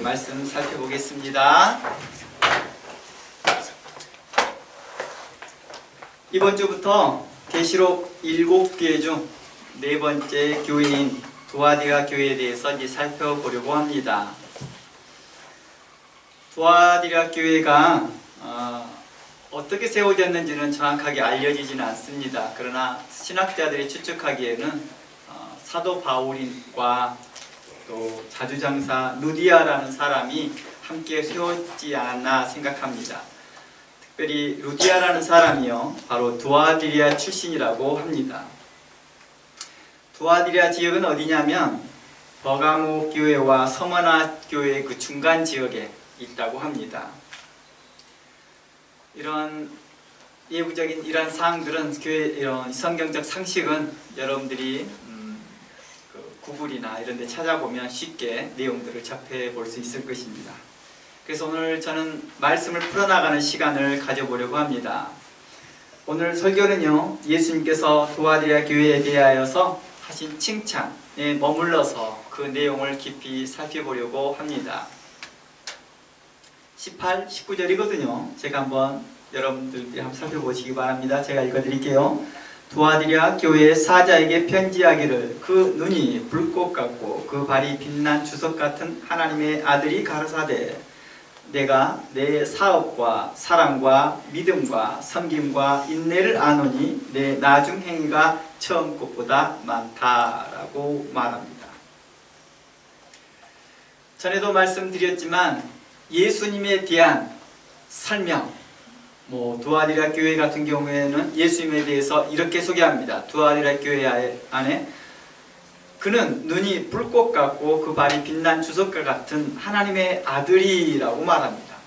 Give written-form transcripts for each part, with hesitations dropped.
말씀 살펴보겠습니다. 이번 주부터 계시록 7교회 중 4번째 교회인 두아디라 교회에 대해서 이제 살펴보려고 합니다. 두아디라 교회가 어떻게 세워졌는지는 정확하게 알려지지는 않습니다. 그러나 신학자들이 추측하기에는 사도 바울과 또 자주장사 루디아라는 사람이 함께 세웠지 않았나 생각합니다. 특별히 루디아라는 사람이요, 바로 두아디라 출신이라고 합니다. 두아디라 지역은 어디냐면 버가모 교회와 서머나 교회 그 중간 지역에 있다고 합니다. 이런 예부적인 이런 사항들은 교회 이런 성경적 상식은 여러분들이 구글이나 이런 데 찾아보면 쉽게 내용들을 접해볼 수 있을 것입니다. 그래서 오늘 저는 말씀을 풀어나가는 시간을 가져보려고 합니다. 오늘 설교는요, 예수님께서 두아디라 교회에 대하여서 하신 칭찬에 머물러서 그 내용을 깊이 살펴보려고 합니다. 18, 19절이거든요. 제가 한번 여러분들이 한번 살펴보시기 바랍니다. 제가 읽어드릴게요. 두아디라 교회의 사자에게 편지하기를 그 눈이 불꽃 같고 그 발이 빛난 주석 같은 하나님의 아들이 가라사대 내가 내 사업과 사랑과 믿음과 섬김과 인내를 아노니 내 나중 행위가 처음 것보다 많다라고 말합니다. 전에도 말씀드렸지만 예수님에 대한 설명, 두아디라 교회 같은 경우에는 예수님에 대해서 이렇게 소개합니다. 두아디라 교회 안에 그는 눈이 불꽃 같고 그 발이 빛난 주석과 같은 하나님의 아들이라고 말합니다.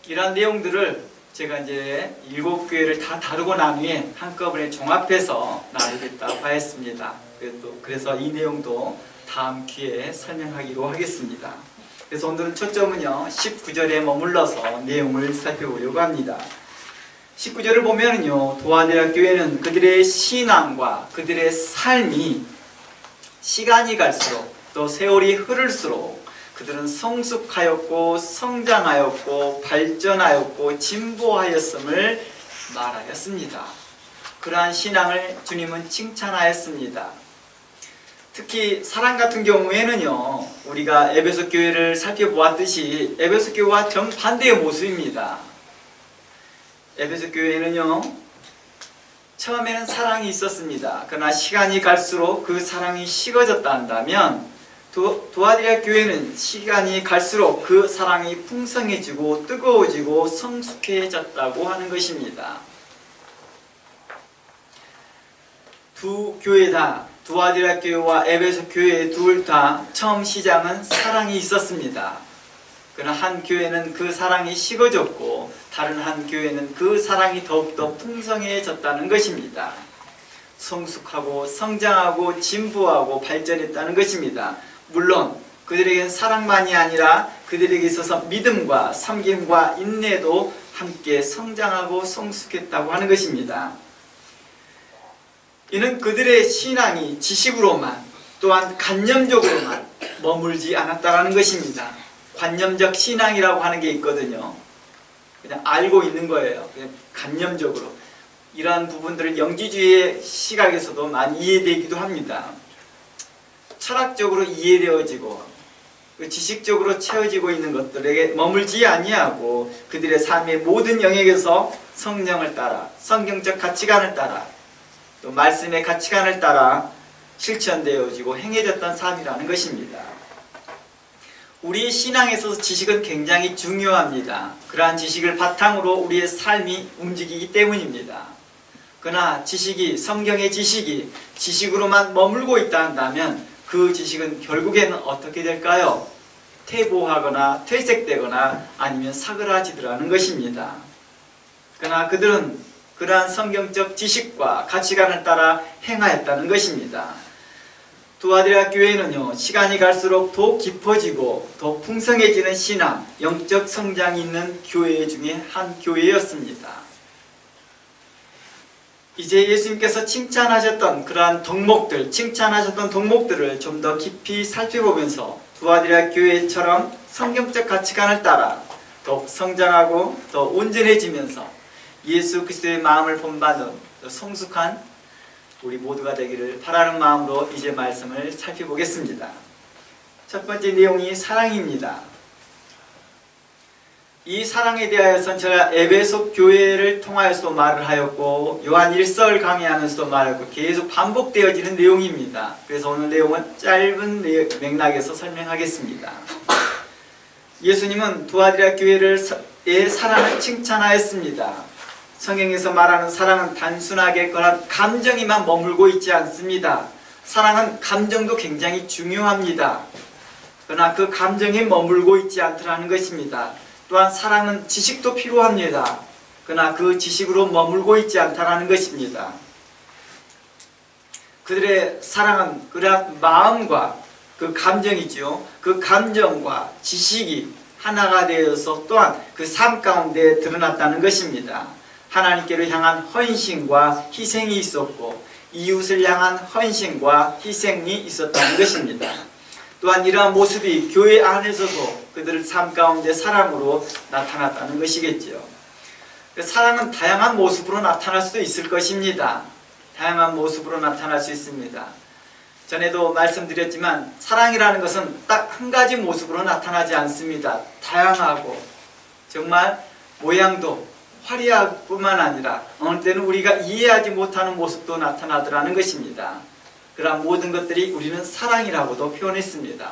이러한 내용들을 제가 이제 7교회를 다 다루고 난 후에 한꺼번에 종합해서 나누겠다고 하였습니다. 그래서 이 내용도 다음 기회에 설명하기로 하겠습니다. 그래서 오늘은 초점은요 19절에 머물러서 내용을 살펴보려고 합니다. 19절을 보면은요, 두아디라 교회는 그들의 신앙과 그들의 삶이 시간이 갈수록 또 세월이 흐를수록 그들은 성숙하였고 성장하였고 발전하였고 진보하였음을 말하였습니다. 그러한 신앙을 주님은 칭찬하였습니다. 특히 사랑 같은 경우에는요, 우리가 에베소 교회를 살펴보았듯이 에베소 교회와 정반대의 모습입니다. 에베소 교회는요, 처음에는 사랑이 있었습니다. 그러나 시간이 갈수록 그 사랑이 식어졌다 한다면 두아디라 교회는 시간이 갈수록 그 사랑이 풍성해지고 뜨거워지고 성숙해졌다고 하는 것입니다. 두 교회 다, 두아디라 교회와 에베소 교회 둘 다 처음 시작은 사랑이 있었습니다. 그러나 한 교회는 그 사랑이 식어졌고 다른 한 교회는 그 사랑이 더욱더 풍성해졌다는 것입니다. 성숙하고 성장하고 진보하고 발전했다는 것입니다. 물론 그들에게는 사랑만이 아니라 그들에게 있어서 믿음과 섬김과 인내도 함께 성장하고 성숙했다고 하는 것입니다. 이는 그들의 신앙이 지식으로만 또한 관념적으로만 머물지 않았다는 것입니다. 관념적 신앙이라고 하는 게 있거든요. 그냥 알고 있는 거예요. 그냥 관념적으로. 이러한 부분들을 영지주의의 시각에서도 많이 이해되기도 합니다. 철학적으로 이해되어지고 지식적으로 채워지고 있는 것들에게 머물지 아니하고 그들의 삶의 모든 영역에서 성령을 따라 성경적 가치관을 따라 또 말씀의 가치관을 따라 실천되어지고 행해졌던 삶이라는 것입니다. 우리의 신앙에 있어서 지식은 굉장히 중요합니다. 그러한 지식을 바탕으로 우리의 삶이 움직이기 때문입니다. 그러나 지식이, 성경의 지식이 지식으로만 머물고 있다 한다면 그 지식은 결국에는 어떻게 될까요? 퇴보하거나 퇴색되거나 아니면 사그라지더라는 것입니다. 그러나 그들은 그러한 성경적 지식과 가치관을 따라 행하였다는 것입니다. 두아디라 교회는요, 시간이 갈수록 더 깊어지고 더 풍성해지는 신앙, 영적 성장이 있는 교회 중에 한 교회였습니다. 이제 예수님께서 칭찬하셨던 그러한 덕목들, 칭찬하셨던 덕목들을 좀 더 깊이 살펴보면서 두아디라 교회처럼 성경적 가치관을 따라 더욱 성장하고 더 온전해지면서 예수 그리스도의 마음을 본받는 성숙한 우리 모두가 되기를 바라는 마음으로 이제 말씀을 살펴보겠습니다. 첫 번째 내용이 사랑입니다. 이 사랑에 대하여서는 제가 에베소 교회를 통하여서도 말을 하였고 요한 1서 강의하면서도 말하고 계속 반복되어지는 내용입니다. 그래서 오늘 내용은 짧은 맥락에서 설명하겠습니다. 예수님은 두아디라 교회의 사랑을 칭찬하였습니다. 성경에서 말하는 사랑은 단순하게 그런 감정이만 머물고 있지 않습니다. 사랑은 감정도 굉장히 중요합니다. 그러나 그 감정에 머물고 있지 않더라는 것입니다. 또한 사랑은 지식도 필요합니다. 그러나 그 지식으로 머물고 있지 않다라는 것입니다. 그들의 사랑은 그러한 마음과 그 감정이죠. 그 감정과 지식이 하나가 되어서 또한 그 삶 가운데 드러났다는 것입니다. 하나님께로 향한 헌신과 희생이 있었고 이웃을 향한 헌신과 희생이 있었다는 것입니다. 또한 이러한 모습이 교회 안에서도 그들의 삶 가운데 사랑으로 나타났다는 것이겠죠. 사랑은 다양한 모습으로 나타날 수도 있을 것입니다. 다양한 모습으로 나타날 수 있습니다. 전에도 말씀드렸지만 사랑이라는 것은 딱 한 가지 모습으로 나타나지 않습니다. 다양하고 정말 모양도 화려할 뿐만 아니라 어느 때는 우리가 이해하지 못하는 모습도 나타나더라는 것입니다. 그러한 모든 것들이 우리는 사랑이라고도 표현했습니다.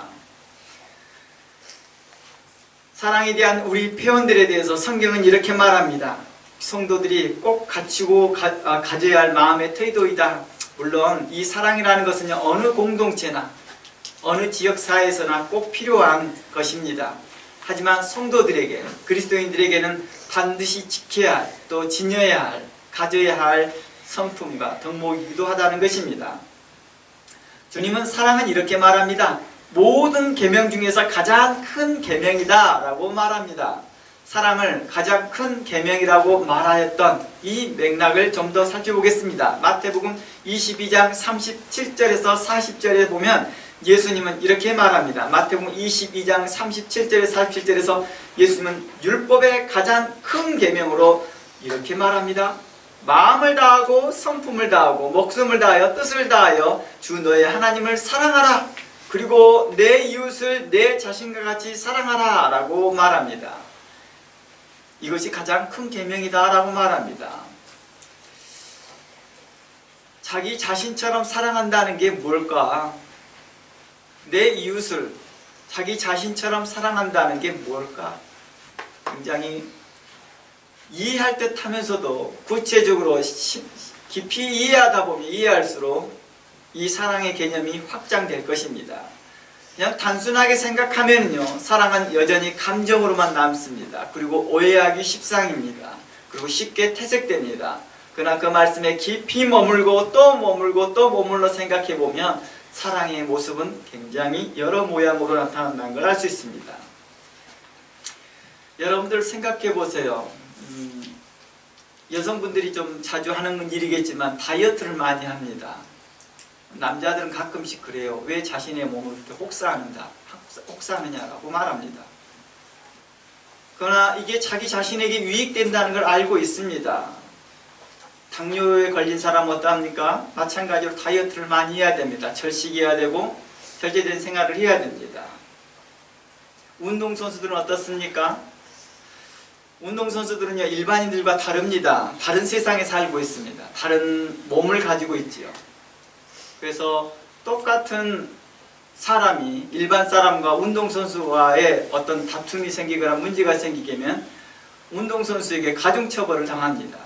사랑에 대한 우리 표현들에 대해서 성경은 이렇게 말합니다. 성도들이 꼭 갖추고 가져야 할 마음의 태도이다. 물론 이 사랑이라는 것은 어느 공동체나 어느 지역사회에서나 꼭 필요한 것입니다. 하지만 성도들에게, 그리스도인들에게는 반드시 지켜야 할, 또 지녀야 할, 가져야 할 성품과 덕목이기도 하다는 것입니다. 주님은 사랑은 이렇게 말합니다. 모든 계명 중에서 가장 큰 계명이다 라고 말합니다. 사랑을 가장 큰 계명이라고 말하였던 이 맥락을 좀 더 살펴보겠습니다. 마태복음 22장 37절에서 40절에 보면 예수님은 이렇게 말합니다. 마태복음 22장 37절에서 47절에서 예수님은 율법의 가장 큰 계명으로 이렇게 말합니다. 마음을 다하고 성품을 다하고 목숨을 다하여 뜻을 다하여 주 너의 하나님을 사랑하라. 그리고 내 이웃을 내 자신과 같이 사랑하라 라고 말합니다. 이것이 가장 큰 계명이다 라고 말합니다. 자기 자신처럼 사랑한다는 게 뭘까? 내 이웃을 자기 자신처럼 사랑한다는 게 뭘까? 굉장히 이해할 듯 하면서도 구체적으로 깊이 이해하다 보면 이해할수록 이 사랑의 개념이 확장될 것입니다. 그냥 단순하게 생각하면요, 사랑은 여전히 감정으로만 남습니다. 그리고 오해하기 십상입니다. 그리고 쉽게 퇴색됩니다. 그러나 그 말씀에 깊이 머물고 또 머물고 또 머물러 생각해 보면 사랑의 모습은 굉장히 여러 모양으로 나타난다는 걸 알 수 있습니다. 여러분들 생각해 보세요. 여성분들이 좀 자주 하는 일이겠지만 다이어트를 많이 합니다. 남자들은 가끔씩 그래요. 왜 자신의 몸을 이렇게 혹사하느냐라고 말합니다. 그러나 이게 자기 자신에게 유익된다는 걸 알고 있습니다. 당뇨에 걸린 사람은 어떠합니까? 마찬가지로 다이어트를 많이 해야 됩니다. 절식해야 되고 절제된 생활을 해야 됩니다. 운동선수들은 어떻습니까? 운동선수들은요, 일반인들과 다릅니다. 다른 세상에 살고 있습니다. 다른 몸을 가지고 있지요. 그래서 똑같은 사람이 일반 사람과 운동선수와의 어떤 다툼이 생기거나 문제가 생기게 운동선수에게 가중처벌을 당합니다.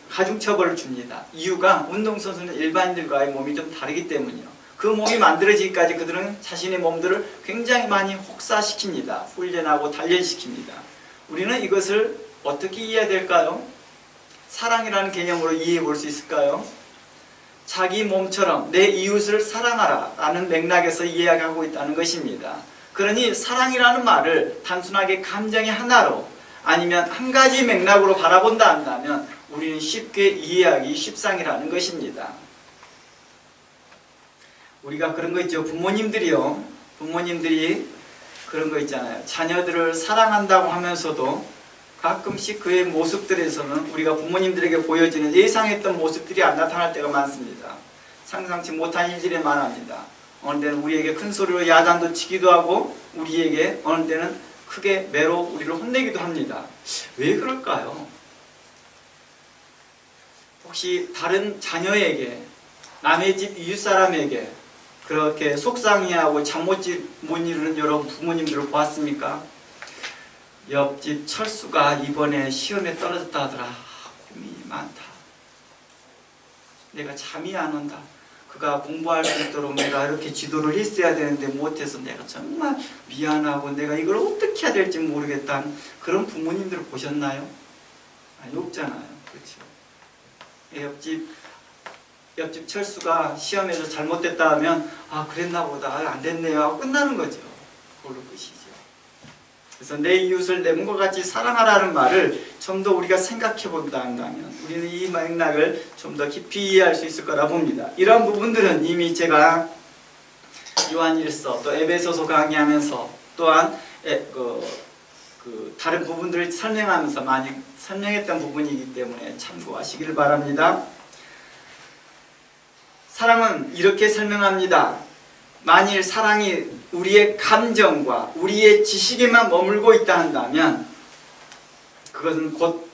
가중처벌을 줍니다. 이유가 운동선수는 일반인들과의 몸이 좀 다르기 때문이요. 그 몸이 만들어지기까지 그들은 자신의 몸들을 굉장히 많이 혹사시킵니다. 훈련하고 단련시킵니다. 우리는 이것을 어떻게 이해해야 될까요? 사랑이라는 개념으로 이해해 볼 수 있을까요? 자기 몸처럼 내 이웃을 사랑하라 라는 맥락에서 이해하고 있다는 것입니다. 그러니 사랑이라는 말을 단순하게 감정의 하나로 아니면 한 가지 맥락으로 바라본다 한다면 우리는 쉽게 이해하기 십상이라는 것입니다. 우리가 그런 거 있죠. 부모님들이요, 부모님들이 그런 거 있잖아요. 자녀들을 사랑한다고 하면서도 가끔씩 그의 모습들에서는 우리가 부모님들에게 보여지는 예상했던 모습들이 안 나타날 때가 많습니다. 상상치 못한 일들이 많습니다. 어느 때는 우리에게 큰 소리로 야단도 치기도 하고 우리에게 어느 때는 크게 매로 우리를 혼내기도 합니다. 왜 그럴까요? 혹시 다른 자녀에게, 남의 집 이웃사람에게 그렇게 속상해하고 잠 못 이루는 여러분 부모님들을 보았습니까? 옆집 철수가 이번에 시험에 떨어졌다 하더라. 고민이 많다. 내가 잠이 안 온다. 그가 공부할 수 있도록 내가 이렇게 지도를 했어야 되는데 못해서 내가 정말 미안하고 내가 이걸 어떻게 해야 될지 모르겠다. 그런 부모님들을 보셨나요? 아니, 없잖아요. 그렇죠? 옆집 철수가 시험에서 잘못됐다 하면 아 그랬나 보다 안 됐네요 하고 끝나는 거죠. 그걸로 끝이죠. 그래서 내 이웃을 내 몸과 같이 사랑하라는 말을 좀 더 우리가 생각해 본다 한다면 우리는 이 맥락을 좀 더 깊이 이해할 수 있을 거라 봅니다. 이런 부분들은 이미 제가 요한일서 또 에베소서 강의하면서 또한 다른 부분들을 설명하면서 많이 설명했던 부분이기 때문에 참고하시길 바랍니다. 사랑은 이렇게 설명합니다. 만일 사랑이 우리의 감정과 우리의 지식에만 머물고 있다 한다면 그것은 곧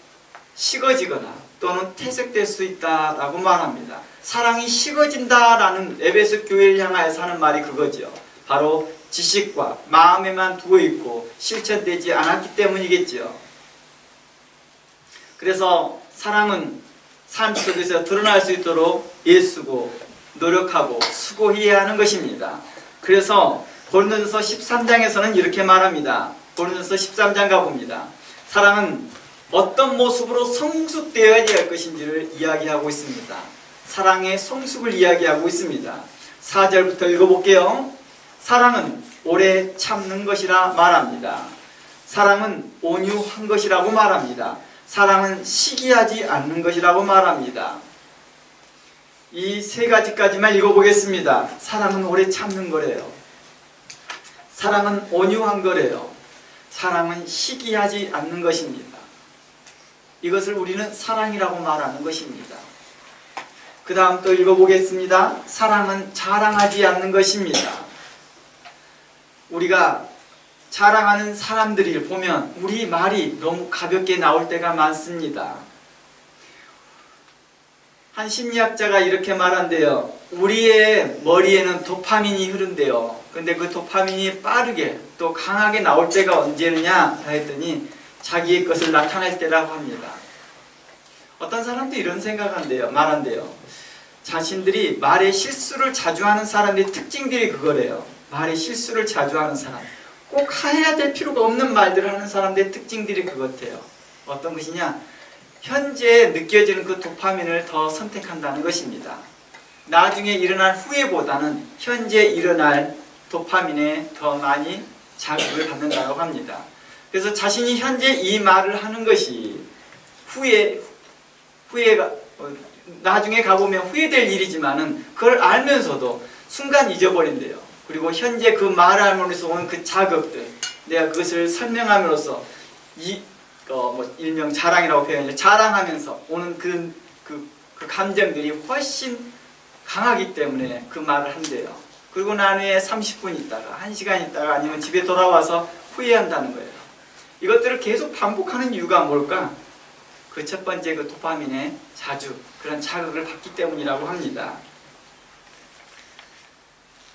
식어지거나 또는 퇴색될 수 있다라고 말합니다. 사랑이 식어진다라는 에베소 교회를 향하여서 하는 말이 그거죠. 바로 지식과 마음에만 두어 있고 실천되지 않았기 때문이겠죠. 그래서 사랑은 삶 속에서 드러날 수 있도록 애쓰고 노력하고 수고해야 하는 것입니다. 그래서 고린도전서 13장에서는 이렇게 말합니다. 고린도전서 13장 가봅니다. 사랑은 어떤 모습으로 성숙되어야 할 것인지를 이야기하고 있습니다. 사랑의 성숙을 이야기하고 있습니다. 4절부터 읽어볼게요. 사랑은 오래 참는 것이라 말합니다. 사랑은 온유한 것이라고 말합니다. 사랑은 시기하지 않는 것이라고 말합니다. 이 세 가지까지만 읽어보겠습니다. 사랑은 오래 참는 거래요. 사랑은 온유한 거래요. 사랑은 시기하지 않는 것입니다. 이것을 우리는 사랑이라고 말하는 것입니다. 그 다음 또 읽어보겠습니다. 사랑은 자랑하지 않는 것입니다. 우리가 자랑하는 사람들을 보면 우리 말이 너무 가볍게 나올 때가 많습니다. 한 심리학자가 이렇게 말한대요. 우리의 머리에는 도파민이 흐른대요. 근데 그 도파민이 빠르게 또 강하게 나올 때가 언제느냐 했더니 자기의 것을 나타낼 때라고 합니다. 어떤 사람도 이런 생각한대요. 말한대요. 자신들이 말에 실수를 자주 하는 사람들의 특징들이 그거래요. 말에 실수를 자주 하는 사람. 꼭 해야 될 필요가 없는 말들을 하는 사람들의 특징들이 그것이에요. 어떤 것이냐? 현재 느껴지는 그 도파민을 더 선택한다는 것입니다. 나중에 일어날 후회보다는 현재 일어날 도파민에 더 많이 자극을 받는다고 합니다. 그래서 자신이 현재 이 말을 하는 것이 후회가 나중에 가보면 후회될 일이지만은 그걸 알면서도 순간 잊어버린대요. 그리고 현재 그 말을 함으로써 오는 그 자극들, 내가 그것을 설명함으로써 일명 자랑이라고 표현해요. 자랑하면서 오는 그 감정들이 훨씬 강하기 때문에 그 말을 한대요. 그리고 난 후에 30분 있다가 1시간 있다가 아니면 집에 돌아와서 후회한다는 거예요. 이것들을 계속 반복하는 이유가 뭘까? 그 첫 번째 그 도파민에 자주 그런 자극을 받기 때문이라고 합니다.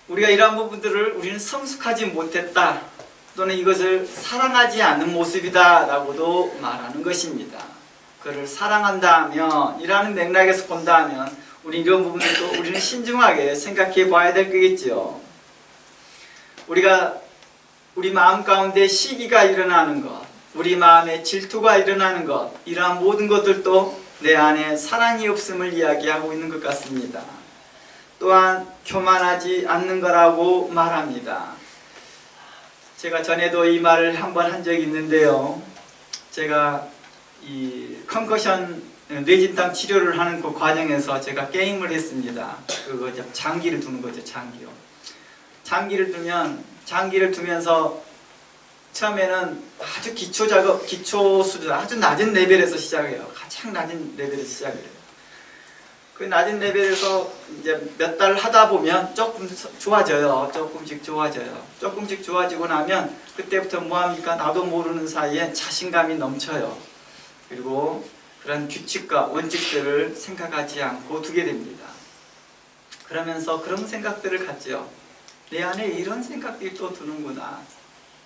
우리가 이러한 부분들을 우리는 성숙하지 못했다 또는 이것을 사랑하지 않는 모습이다 라고도 말하는 것입니다. 그를 사랑한다면 이라는 맥락에서 본다면 우리 이런 부분들도 우리는 신중하게 생각해 봐야 될 거겠죠. 우리 마음 가운데 시기가 일어나는 것, 우리 마음에 질투가 일어나는 것, 이러한 모든 것들도 내 안에 사랑이 없음을 이야기하고 있는 것 같습니다. 또한 교만하지 않는 거라고 말합니다. 제가 전에도 이 말을 한번 한 적이 있는데요. 제가 이 컨커션 뇌진탕 치료를 하는 그 과정에서 제가 게임을 했습니다. 그거 장기를 두는 거죠. 장기요. 장기를 두면서 처음에는 아주 기초 작업, 기초 수준, 아주 낮은 레벨에서 시작해요. 가장 낮은 레벨에서 시작을 해요. 그 낮은 레벨에서 이제 몇 달 하다 보면 조금 좋아져요. 조금씩 좋아져요. 조금씩 좋아지고 나면 그때부터 뭐합니까? 나도 모르는 사이에 자신감이 넘쳐요. 그리고 그런 규칙과 원칙들을 생각하지 않고 두게 됩니다. 그러면서 그런 생각들을 갖죠. 내 안에 이런 생각들이 또 드는구나.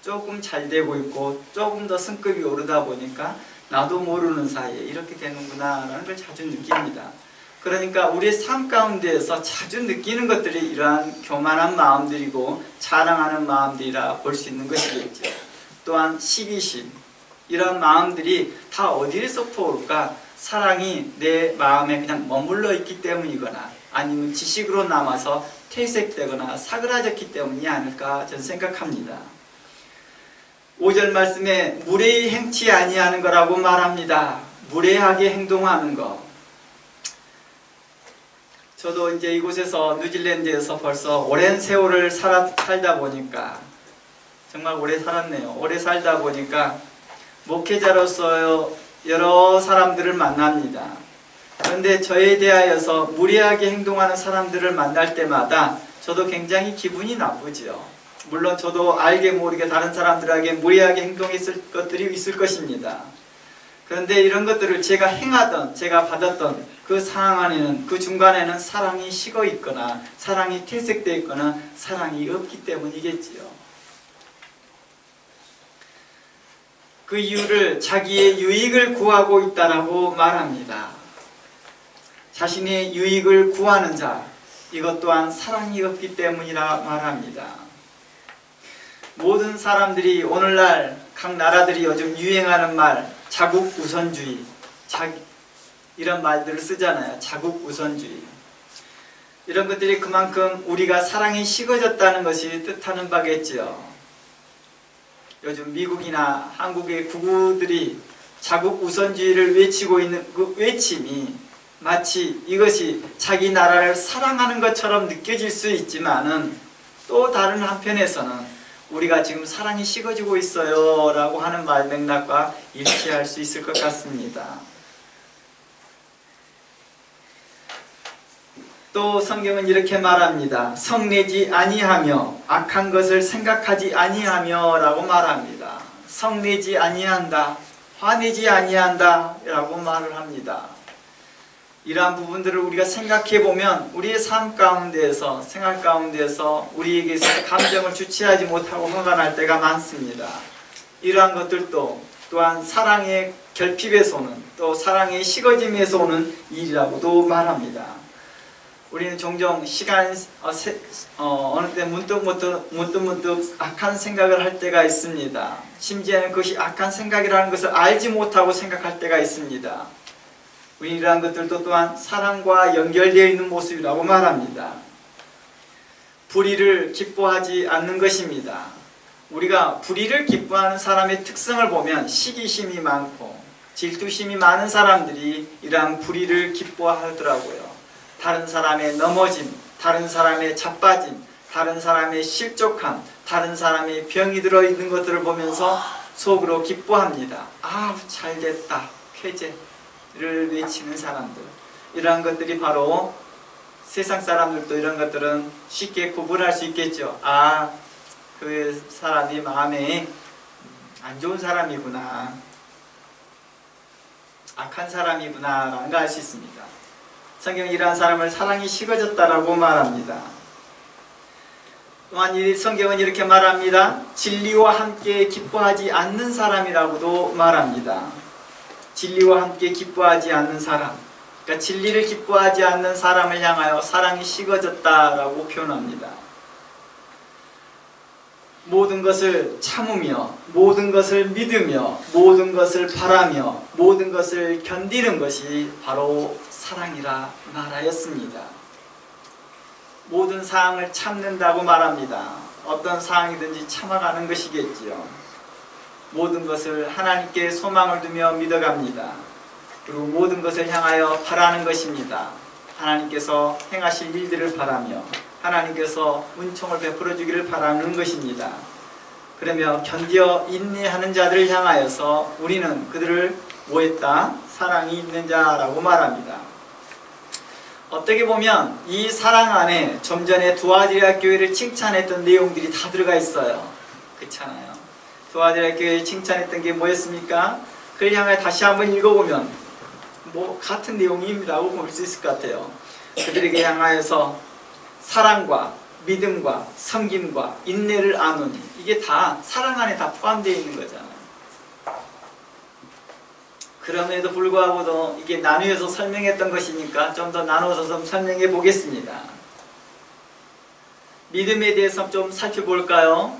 조금 잘 되고 있고 조금 더 승급이 오르다 보니까 나도 모르는 사이에 이렇게 되는구나 라는 걸 자주 느낍니다. 그러니까 우리의 삶 가운데에서 자주 느끼는 것들이 이러한 교만한 마음들이고 자랑하는 마음들이라 볼 수 있는 것이겠죠. 또한 시기심, 이런 마음들이 다 어디에서부터 올까? 사랑이 내 마음에 그냥 머물러 있기 때문이거나 아니면 지식으로 남아서 퇴색되거나 사그라졌기 때문이 아닐까 저는 생각합니다. 5절 말씀에 무례히 행치 아니하는 거라고 말합니다. 무례하게 행동하는 거. 저도 이제 이곳에서 뉴질랜드에서 벌써 오랜 세월을 살다 보니까 정말 오래 살았네요. 오래 살다 보니까 목회자로서 여러 사람들을 만납니다. 그런데 저에 대하여서 무례하게 행동하는 사람들을 만날 때마다 저도 굉장히 기분이 나쁘지요. 물론 저도 알게 모르게 다른 사람들에게 무례하게 행동했을 것들이 있을 것입니다. 그런데 이런 것들을 제가 행하던, 제가 받았던 그 상황 안에는, 그 중간에는 사랑이 식어 있거나 사랑이 퇴색되어 있거나 사랑이 없기 때문이겠지요. 그 이유를 자기의 유익을 구하고 있다라고 말합니다. 자신의 유익을 구하는 자, 이것 또한 사랑이 없기 때문이라 말합니다. 모든 사람들이 오늘날 각 나라들이 요즘 유행하는 말, 자국 우선주의, 이런 말들을 쓰잖아요. 자국 우선주의. 이런 것들이 그만큼 우리가 사랑이 식어졌다는 것이 뜻하는 바겠지요. 요즘 미국이나 한국의 구구들이 자국 우선주의를 외치고 있는 그 외침이 마치 이것이 자기 나라를 사랑하는 것처럼 느껴질 수 있지만은 또 다른 한편에서는 우리가 지금 사랑이 식어지고 있어요 라고 하는 말 맥락과 일치할 수 있을 것 같습니다. 또 성경은 이렇게 말합니다. 성내지 아니하며 악한 것을 생각하지 아니하며 라고 말합니다. 성내지 아니한다, 화내지 아니한다 라고 말을 합니다. 이러한 부분들을 우리가 생각해 보면 우리의 삶 가운데에서, 생활 가운데에서 우리에게서 감정을 주체하지 못하고 화가 날 때가 많습니다. 이러한 것들도 또한 사랑의 결핍에서 오는, 또 사랑의 식어짐에서 오는 일이라고도 말합니다. 우리는 종종 어느 때 문득 악한 생각을 할 때가 있습니다. 심지어는 그것이 악한 생각이라는 것을 알지 못하고 생각할 때가 있습니다. 우리 이러한 것들도 또한 사랑과 연결되어 있는 모습이라고 말합니다. 불의를 기뻐하지 않는 것입니다. 우리가 불의를 기뻐하는 사람의 특성을 보면 시기심이 많고 질투심이 많은 사람들이 이러한 불의를 기뻐하더라고요. 다른 사람의 넘어짐, 다른 사람의 자빠짐, 다른 사람의 실족함, 다른 사람의 병이 들어있는 것들을 보면서 속으로 기뻐합니다. 아, 잘됐다, 쾌재를 외치는 사람들. 이러한 것들이 바로 세상 사람들도 이런 것들은 쉽게 구분할 수 있겠죠. 아, 그 사람이 마음에 안 좋은 사람이구나, 악한 사람이구나 라는 걸 알 수 있습니다. 성경은 이러한 사람을 사랑이 식어졌다라고 말합니다. 또한 이 성경은 이렇게 말합니다. 진리와 함께 기뻐하지 않는 사람이라고도 말합니다. 진리와 함께 기뻐하지 않는 사람, 그러니까 진리를 기뻐하지 않는 사람을 향하여 사랑이 식어졌다라고 표현합니다. 모든 것을 참으며, 모든 것을 믿으며, 모든 것을 바라며, 모든 것을 견디는 것이 바로 사랑이라 말하였습니다. 모든 상황을 참는다고 말합니다. 어떤 상황이든지 참아가는 것이겠지요. 모든 것을 하나님께 소망을 두며 믿어갑니다. 그리고 모든 것을 향하여 바라는 것입니다. 하나님께서 행하실 일들을 바라며 하나님께서 은총을 베풀어 주기를 바라는 것입니다. 그러며 견디어 인내하는 자들을 향하여서 우리는 그들을 뭐했다? 사랑이 있는 자라고 말합니다. 어떻게 보면 이 사랑 안에 좀 전에 두아디라 교회를 칭찬했던 내용들이 다 들어가 있어요. 그렇잖아요. 두아디라 교회를 칭찬했던 게 뭐였습니까? 그를 향해 다시 한번 읽어보면 뭐 같은 내용입니다라고 볼 수 있을 것 같아요. 그들에게 향하여서 사랑과 믿음과 섬김과 인내를 아노니, 이게 다 사랑 안에 다 포함되어 있는 거잖아요. 그럼에도 불구하고도 이게 나누어서 설명했던 것이니까 좀 더 나눠서 좀 설명해 보겠습니다. 믿음에 대해서 좀 살펴볼까요?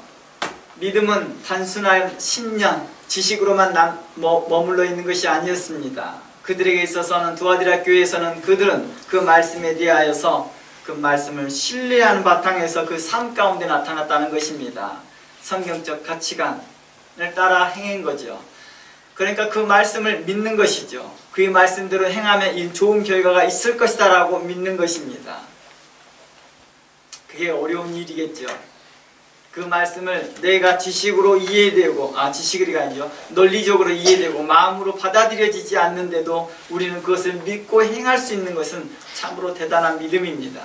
믿음은 단순한 신념, 지식으로만 머물러 있는 것이 아니었습니다. 그들에게 있어서는, 두아디라 교회에서는 그들은 그 말씀에 대하여서 그 말씀을 신뢰하는 바탕에서 그 삶 가운데 나타났다는 것입니다. 성경적 가치관을 따라 행한 거죠. 그러니까 그 말씀을 믿는 것이죠. 그 말씀대로 행하면 이 좋은 결과가 있을 것이다 라고 믿는 것입니다. 그게 어려운 일이겠죠. 그 말씀을 내가 지식으로 이해되고, 지식이 아니죠, 논리적으로 이해되고 마음으로 받아들여지지 않는데도 우리는 그것을 믿고 행할 수 있는 것은 참으로 대단한 믿음입니다.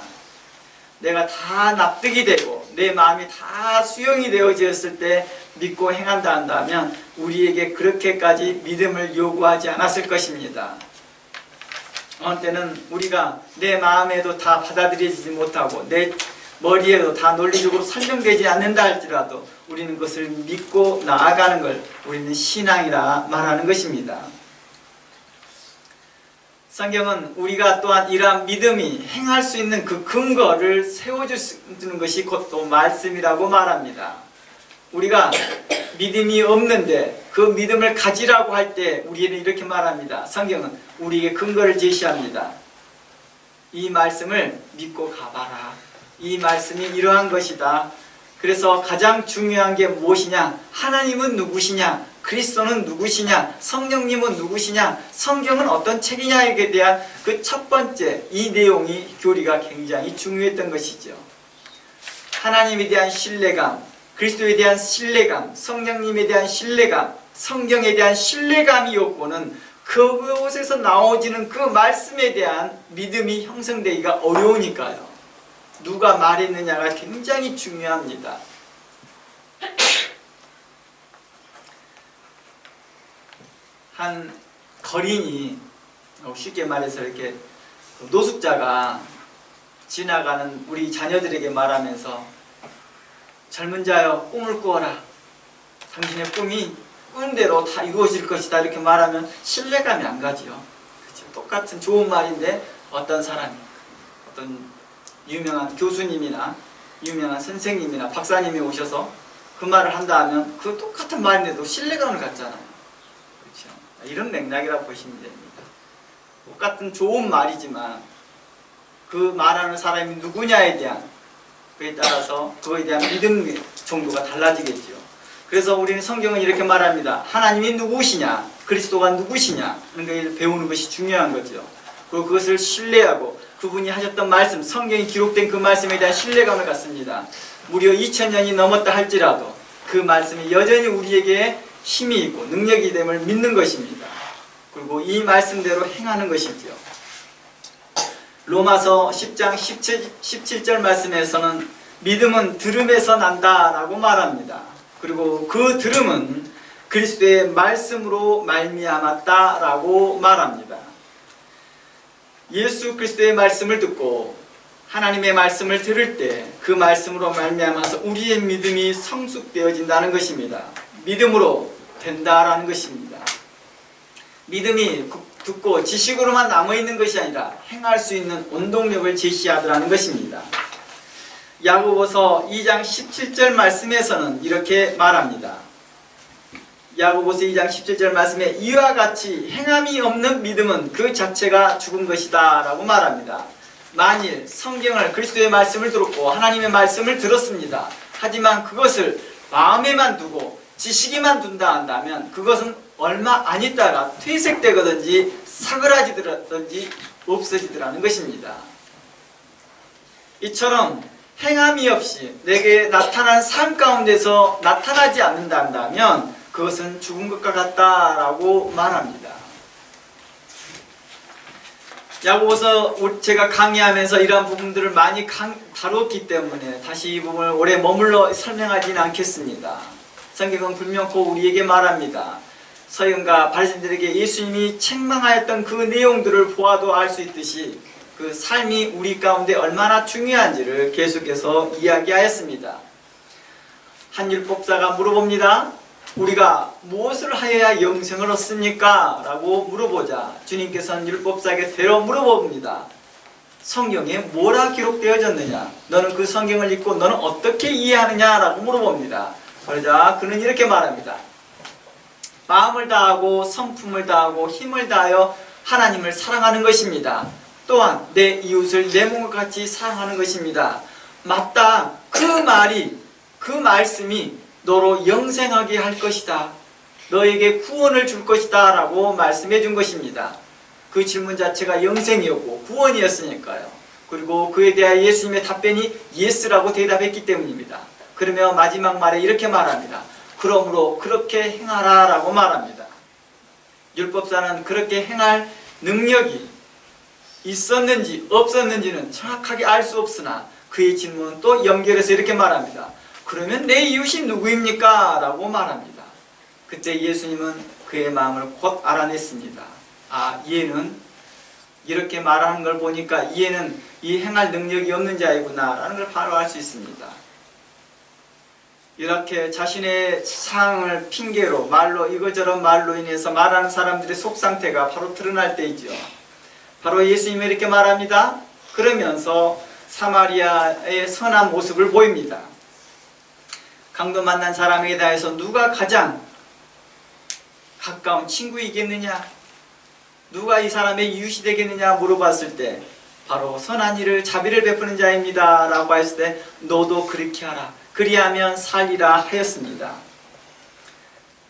내가 다 납득이 되고 내 마음이 다 수용이 되어졌을 때 믿고 행한다 한다면 우리에게 그렇게까지 믿음을 요구하지 않았을 것입니다. 어느 때는 우리가 내 마음에도 다 받아들여지지 못하고 내 머리에도 다 논리적으로 설명되지 않는다 할지라도 우리는 그것을 믿고 나아가는 걸 우리는 신앙이라 말하는 것입니다. 성경은 우리가 또한 이러한 믿음이 행할 수 있는 그 근거를 세워주는 것이 곧 또 말씀이라고 말합니다. 우리가 믿음이 없는데 그 믿음을 가지라고 할 때 우리는 이렇게 말합니다. 성경은 우리에게 근거를 제시합니다. 이 말씀을 믿고 가봐라. 이 말씀이 이러한 것이다. 그래서 가장 중요한 게 무엇이냐? 하나님은 누구시냐? 그리스도는 누구시냐? 성령님은 누구시냐? 성경은 어떤 책이냐에 대한 그 첫 번째 이 내용이 교리가 굉장히 중요했던 것이죠. 하나님에 대한 신뢰감, 그리스도에 대한 신뢰감, 성령님에 대한 신뢰감, 성경에 대한 신뢰감이 없고는 그곳에서 나오지는 그 말씀에 대한 믿음이 형성되기가 어려우니까요. 누가 말했느냐가 굉장히 중요합니다. 한 거린이, 쉽게 말해서 이렇게 노숙자가 지나가는 우리 자녀들에게 말하면서 젊은 자여 꿈을 꾸어라. 당신의 꿈이 꾼 대로 다 이루어질 것이다. 이렇게 말하면 신뢰감이 안 가지요. 그렇죠? 똑같은 좋은 말인데 어떤 사람이, 어떤 유명한 교수님이나 유명한 선생님이나 박사님이 오셔서 그 말을 한다 하면 그 똑같은 말인데도 신뢰감을 갖잖아요. 그렇죠? 이런 맥락이라고 보시면 됩니다. 똑같은 좋은 말이지만 그 말하는 사람이 누구냐에 대한, 그에 따라서 그거에 대한 믿음 정도가 달라지겠죠. 그래서 우리는 성경은 이렇게 말합니다. 하나님이 누구시냐, 그리스도가 누구시냐 하는 걸 배우는 것이 중요한 거죠. 그리고 그것을 신뢰하고 그분이 하셨던 말씀, 성경이 기록된 그 말씀에 대한 신뢰감을 갖습니다. 무려 2000년이 넘었다 할지라도 그 말씀이 여전히 우리에게 힘이 있고 능력이 됨을 믿는 것입니다. 그리고 이 말씀대로 행하는 것이죠. 로마서 10장 17절 말씀에서는 믿음은 들음에서 난다라고 말합니다. 그리고 그 들음은 그리스도의 말씀으로 말미암았다라고 말합니다. 예수 그리스도의 말씀을 듣고 하나님의 말씀을 들을 때 그 말씀으로 말미암아서 우리의 믿음이 성숙되어진다는 것입니다. 믿음으로 된다라는 것입니다. 믿음이 듣고 지식으로만 남아있는 것이 아니라 행할 수 있는 원동력을 제시하더라는 것입니다. 야고보서 2장 17절 말씀에서는 이렇게 말합니다. 야고보서 2장 17절 말씀에 이와 같이 행함이 없는 믿음은 그 자체가 죽은 것이다 라고 말합니다. 만일 성경을, 그리스도의 말씀을 들었고 하나님의 말씀을 들었습니다. 하지만 그것을 마음에만 두고 지식에만 둔다 한다면 그것은 얼마 안 있다가 퇴색되거든지 사그라지든지 없어지더라는 것입니다. 이처럼 행함이 없이 내게 나타난 삶 가운데서 나타나지 않는다면 그것은 죽은 것과 같다라고 말합니다. 야고보서 제가 강의하면서 이러한 부분들을 많이 다뤘기 때문에 다시 이 부분을 오래 머물러 설명하지는 않겠습니다. 성경은 분명코 우리에게 말합니다. 서기관과 바리새인들에게 예수님이 책망하였던 그 내용들을 보아도 알 수 있듯이 그 삶이 우리 가운데 얼마나 중요한지를 계속해서 이야기하였습니다. 한 율법사가 물어봅니다. 우리가 무엇을 하여야 영생을 얻습니까? 라고 물어보자 주님께서는 율법사에게 대로 물어봅니다. 성경에 뭐라 기록되어졌느냐? 너는 그 성경을 읽고 너는 어떻게 이해하느냐? 라고 물어봅니다. 그러자 그는 이렇게 말합니다. 마음을 다하고 성품을 다하고 힘을 다하여 하나님을 사랑하는 것입니다. 또한 내 이웃을 내 몸과 같이 사랑하는 것입니다. 맞다. 그 말씀이 너로 영생하게 할 것이다. 너에게 구원을 줄 것이다 라고 말씀해 준 것입니다. 그 질문 자체가 영생이었고 구원이었으니까요. 그리고 그에 대한 예수님의 답변이 예스라고 대답했기 때문입니다. 그러며 마지막 말에 이렇게 말합니다. 그러므로 그렇게 행하라 라고 말합니다. 율법사는 그렇게 행할 능력이 있었는지 없었는지는 정확하게 알 수 없으나 그의 질문은 또 연결해서 이렇게 말합니다. 그러면 내 이웃이 누구입니까? 라고 말합니다. 그때 예수님은 그의 마음을 곧 알아냈습니다. 아, 얘는 이렇게 말하는 걸 보니까 얘는 이 행할 능력이 없는 자이구나 라는 걸 바로 알 수 있습니다. 이렇게 자신의 상황을 핑계로 말로 이거저런 말로 인해서 말하는 사람들의 속상태가 바로 드러날 때이죠. 바로 예수님이 이렇게 말합니다. 그러면서 사마리아의 선한 모습을 보입니다. 강도 만난 사람에게 대해서 누가 가장 가까운 친구이겠느냐? 누가 이 사람의 이웃이 되겠느냐 물어봤을 때 바로 선한 일을 자비를 베푸는 자입니다 라고 했을 때 너도 그렇게 하라. 그리하면 살리라 하였습니다.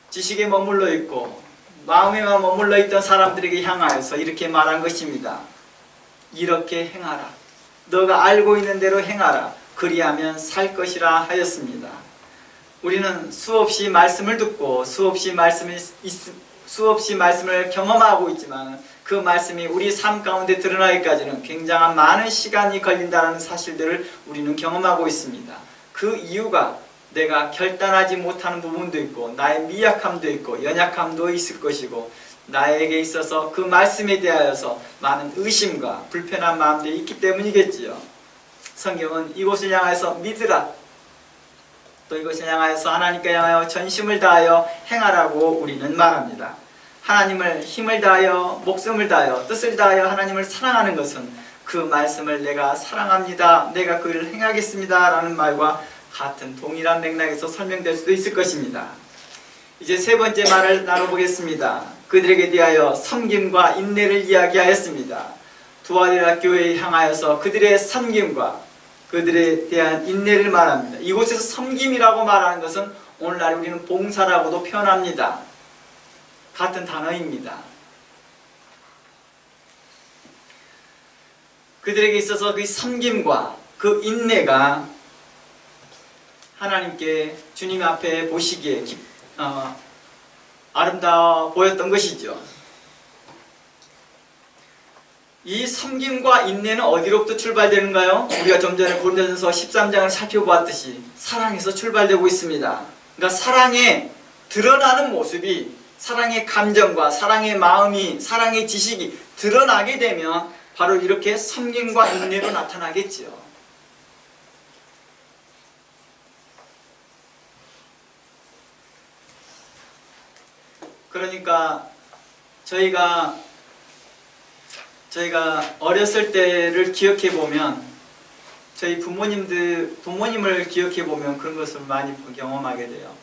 지식에 머물러 있고 마음에만 머물러 있던 사람들에게 향하여서 이렇게 말한 것입니다. 이렇게 행하라. 너가 알고 있는 대로 행하라. 그리하면 살 것이라 하였습니다. 우리는 수없이 말씀을 듣고 수없이 말씀을 경험하고 있지만 그 말씀이 우리 삶 가운데 드러나기까지는 굉장한 많은 시간이 걸린다는 사실들을 우리는 경험하고 있습니다. 그 이유가 내가 결단하지 못하는 부분도 있고 나의 미약함도 있고 연약함도 있을 것이고 나에게 있어서 그 말씀에 대하여서 많은 의심과 불편한 마음들이 있기 때문이겠지요. 성경은 이곳을 향해서 믿으라. 또 이것을 향하여서 하나님께 향하여 전심을 다하여 행하라고 우리는 말합니다. 하나님을 힘을 다하여 목숨을 다하여 뜻을 다하여 하나님을 사랑하는 것은 그 말씀을 내가 사랑합니다. 내가 그 일을 행하겠습니다. 라는 말과 같은 동일한 맥락에서 설명될 수도 있을 것입니다. 이제 세 번째 말을 나눠보겠습니다. 그들에게 대하여 섬김과 인내를 이야기하였습니다. 두아디라 교회에 향하여서 그들의 섬김과 그들에 대한 인내를 말합니다. 이곳에서 섬김이라고 말하는 것은 오늘날 우리는 봉사라고도 표현합니다. 같은 단어입니다. 그들에게 있어서 그 섬김과 그 인내가 하나님께 주님 앞에 보시기에 아름다워 보였던 것이죠. 이 섬김과 인내는 어디로부터 출발되는가요? 우리가 좀 전에 고린도전서 13장을 살펴보았듯이 사랑에서 출발되고 있습니다. 그러니까 사랑에 드러나는 모습이 사랑의 감정과 사랑의 마음이 사랑의 지식이 드러나게 되면 바로 이렇게 섬김과 인내로 나타나겠지요. 그러니까 저희가 어렸을 때를 기억해 보면 저희 부모님을 기억해 보면 그런 것을 많이 경험하게 돼요.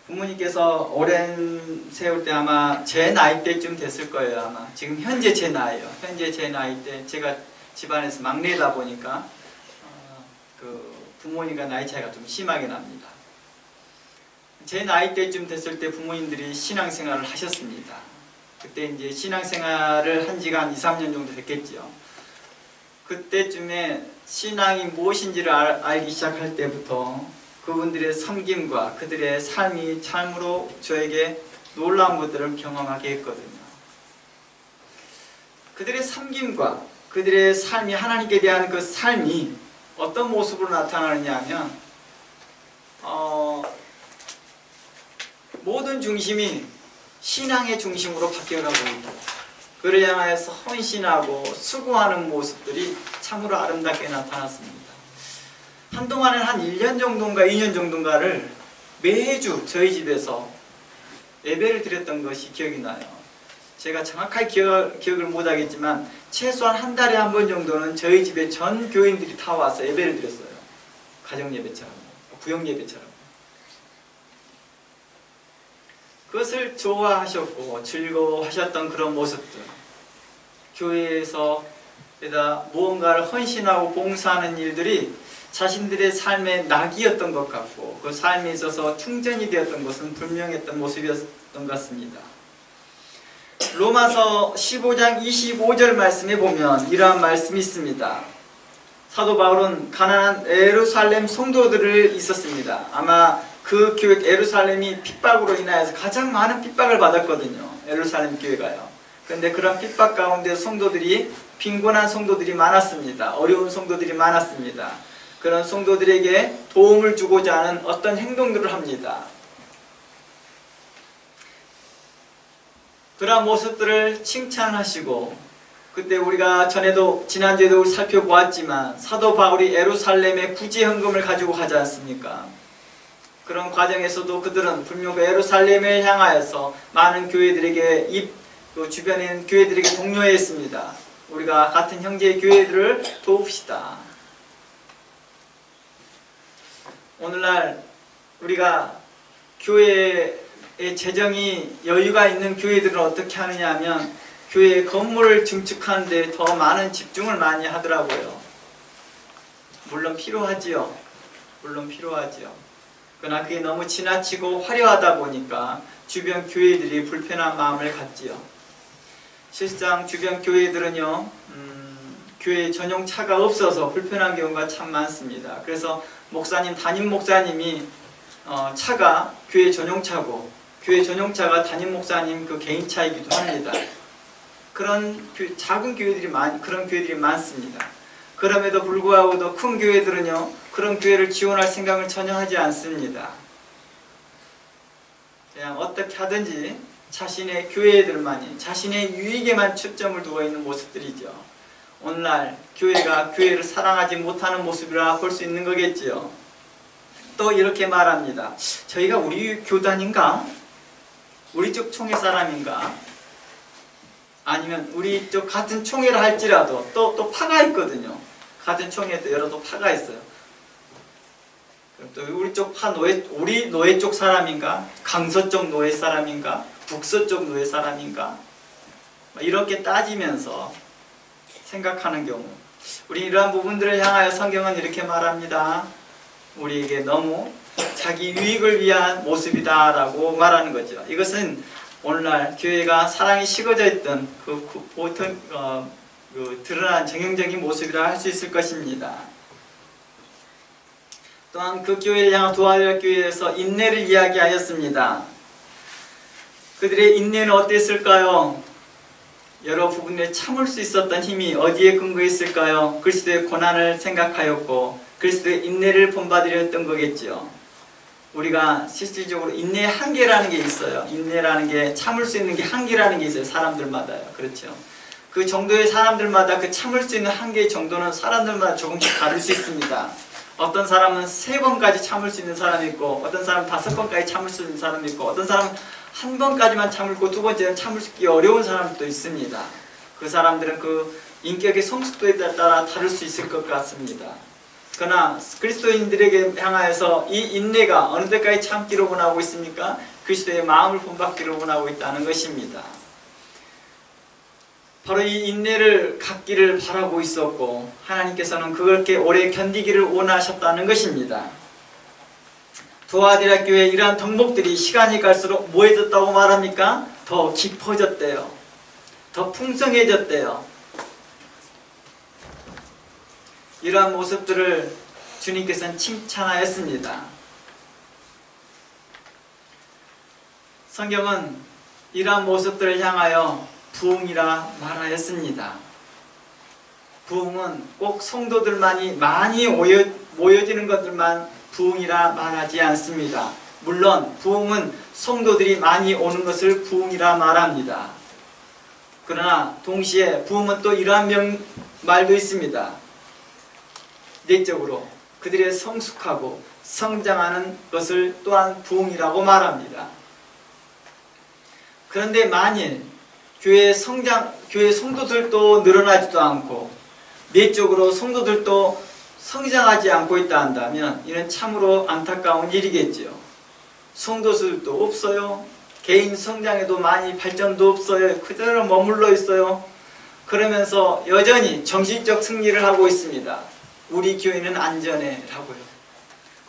부모님께서 오랜 세월 때 아마 제 나이 때쯤 됐을 거예요. 아마 지금 현재 제 나이요. 현재 제 나이 때 제가 집안에서 막내다 보니까 그 부모님과 나이 차이가 좀 심하게 납니다. 제 나이 때쯤 됐을 때 부모님들이 신앙생활을 하셨습니다. 그때 이제 신앙생활을 한 지가 한 2, 3년 정도 됐겠죠. 그때쯤에 신앙이 무엇인지를 알기 시작할 때부터 그분들의 섬김과 그들의 삶이 참으로 저에게 놀라운 것들을 경험하게 했거든요. 그들의 섬김과 그들의 삶이, 하나님께 대한 그 삶이 어떤 모습으로 나타나느냐 하면 모든 중심이 신앙의 중심으로 바뀌어가고 있다. 그를 향하여서 헌신하고 수고하는 모습들이 참으로 아름답게 나타났습니다. 한동안은 한 1년 정도인가 2년 정도인가를 매주 저희 집에서 예배를 드렸던 것이 기억이 나요. 제가 정확하게 기억을 못하겠지만 최소한 한 달에 한 번 정도는 저희 집에 전 교인들이 다 와서 예배를 드렸어요. 가정예배처럼, 구역예배처럼. 그것을 좋아하셨고 즐거워하셨던 그런 모습들, 교회에서 무언가를 헌신하고 봉사하는 일들이 자신들의 삶의 낙이었던 것 같고 그 삶에 있어서 충전이 되었던 것은 분명했던 모습이었던 것 같습니다. 로마서 15장 25절 말씀에 보면 이러한 말씀이 있습니다. 사도 바울은 가난한 예루살렘 성도들을 있었습니다. 아마 그 교회 예루살렘이 핍박으로 인하여서 가장 많은 핍박을 받았거든요. 예루살렘 교회가요. 그런데 그런 핍박 가운데 성도들이, 빈곤한 성도들이 많았습니다. 어려운 성도들이 많았습니다. 그런 성도들에게 도움을 주고자 하는 어떤 행동들을 합니다. 그런 모습들을 칭찬하시고, 그때 우리가 지난주에도 살펴보았지만 사도 바울이 예루살렘에 구제 헌금을 가지고 가지 않습니까? 그런 과정에서도 그들은 분명 예루살렘을 향하여서 많은 교회들에게 주변에 있는 교회들에게 독려했습니다. 우리가 같은 형제의 교회들을 도웁시다. 오늘날 우리가 교회의 재정이 여유가 있는 교회들은 어떻게 하느냐 하면 교회 건물을 증축하는 데 더 많은 집중을 많이 하더라고요. 물론 필요하지요. 그러나 그게 너무 지나치고 화려하다 보니까 주변 교회들이 불편한 마음을 갖지요. 실상 주변 교회들은요, 교회 전용 차가 없어서 불편한 경우가 참 많습니다. 그래서 담임 목사님이 차가 교회 전용차고 교회 전용차가 담임 목사님 그 개인 차이기도 합니다. 그런 작은 교회들이 그런 교회들이 많습니다. 그럼에도 불구하고도 큰 교회들은요, 그런 교회를 지원할 생각을 전혀 하지 않습니다. 그냥 어떻게 하든지 자신의 교회들만이, 자신의 유익에만 초점을 두고 있는 모습들이죠. 오늘날 교회가 교회를 사랑하지 못하는 모습이라 볼 수 있는 거겠지요. 또 이렇게 말합니다. 저희가 우리 교단인가? 우리 쪽 총회 사람인가? 아니면 우리 쪽 같은 총회를 할지라도 또 파가 있거든요. 같은 총회도 여러 또 파가 있어요. 또 우리 쪽 우리 노예 쪽 사람인가? 강서쪽 노예 사람인가? 북서쪽 노예 사람인가? 이렇게 따지면서 생각하는 경우, 우리 이러한 부분들을 향하여 성경은 이렇게 말합니다. 우리에게 너무 자기 유익을 위한 모습이다 라고 말하는 거죠. 이것은 오늘날 교회가 사랑이 식어져 있던 드러난 정형적인 모습이라 할 수 있을 것입니다. 또한 그 교회를 향한 도와드릴 교회에서 인내를 이야기하였습니다. 그들의 인내는 어땠을까요? 여러 부분에 참을 수 있었던 힘이 어디에 근거했을까요? 그리스도의 고난을 생각하였고 그리스도의 인내를 본받으려 했던 거겠죠. 우리가 실질적으로 인내의 한계라는 게 있어요. 인내라는 게, 참을 수 있는 게 한계라는 게 있어요. 사람들마다요. 그렇죠. 그 정도의 사람들마다 그 참을 수 있는 한계의 정도는 사람들마다 조금씩 다를 수 있습니다. 어떤 사람은 3번까지 참을 수 있는 사람이 있고, 어떤 사람은 5번까지 참을 수 있는 사람이 있고, 어떤 사람은 1번까지만 참고 2번째는 참기 어려운 사람도 있습니다. 그 사람들은 그 인격의 성숙도에 따라 다를 수 있을 것 같습니다. 그러나 그리스도인들에게 향하여서 이 인내가 어느 때까지 참기를 원하고 있습니까? 그리스도의 마음을 본받기를 원하고 있다는 것입니다. 바로 이 인내를 갖기를 바라고 있었고 하나님께서는 그렇게 오래 견디기를 원하셨다는 것입니다. 도아디라 교회의 이러한 덕목들이 시간이 갈수록 뭐해졌다고 말합니까? 더 깊어졌대요. 더 풍성해졌대요. 이러한 모습들을 주님께서는 칭찬하였습니다. 성경은 이러한 모습들을 향하여 부흥이라 말하였습니다. 부흥은 꼭 성도들만이 많이 모여지는 것들만 부흥이라 말하지 않습니다. 물론 부흥은 성도들이 많이 오는 것을 부흥이라 말합니다. 그러나 동시에 부흥은 또 이러한 말도 있습니다. 내적으로 그들의 성숙하고 성장하는 것을 또한 부흥이라고 말합니다. 그런데 만일 교회 성도들도 늘어나지도 않고 내적으로 성도들도 성장하지 않고 있다 한다면 이는 참으로 안타까운 일이겠지요. 성도들도 없어요. 개인 성장에도 많이 발전도 없어요. 그대로 머물러 있어요. 그러면서 여전히 정신적 승리를 하고 있습니다. 우리 교회는 안전해 라고요.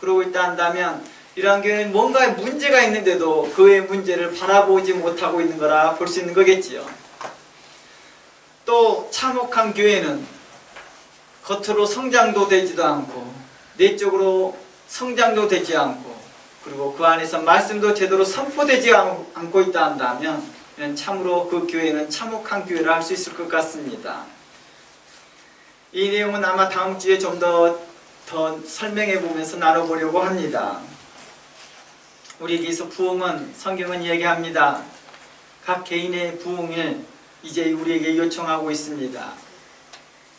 그러고 있다 한다면 이러한 교회는 뭔가 문제가 있는데도 그의 문제를 바라보지 못하고 있는 거라 볼 수 있는 거겠지요. 또 참혹한 교회는 겉으로 성장도 되지도 않고 내적으로 성장도 되지 않고 그리고 그 안에서 말씀도 제대로 선포되지 않고 있다 한다면 참으로 그 교회는 참혹한 교회라 할 수 있을 것 같습니다. 이 내용은 아마 다음 주에 좀 더 설명해 보면서 나눠보려고 합니다. 우리에게서 부흥은 성경은 얘기합니다. 각 개인의 부흥을 이제 우리에게 요청하고 있습니다.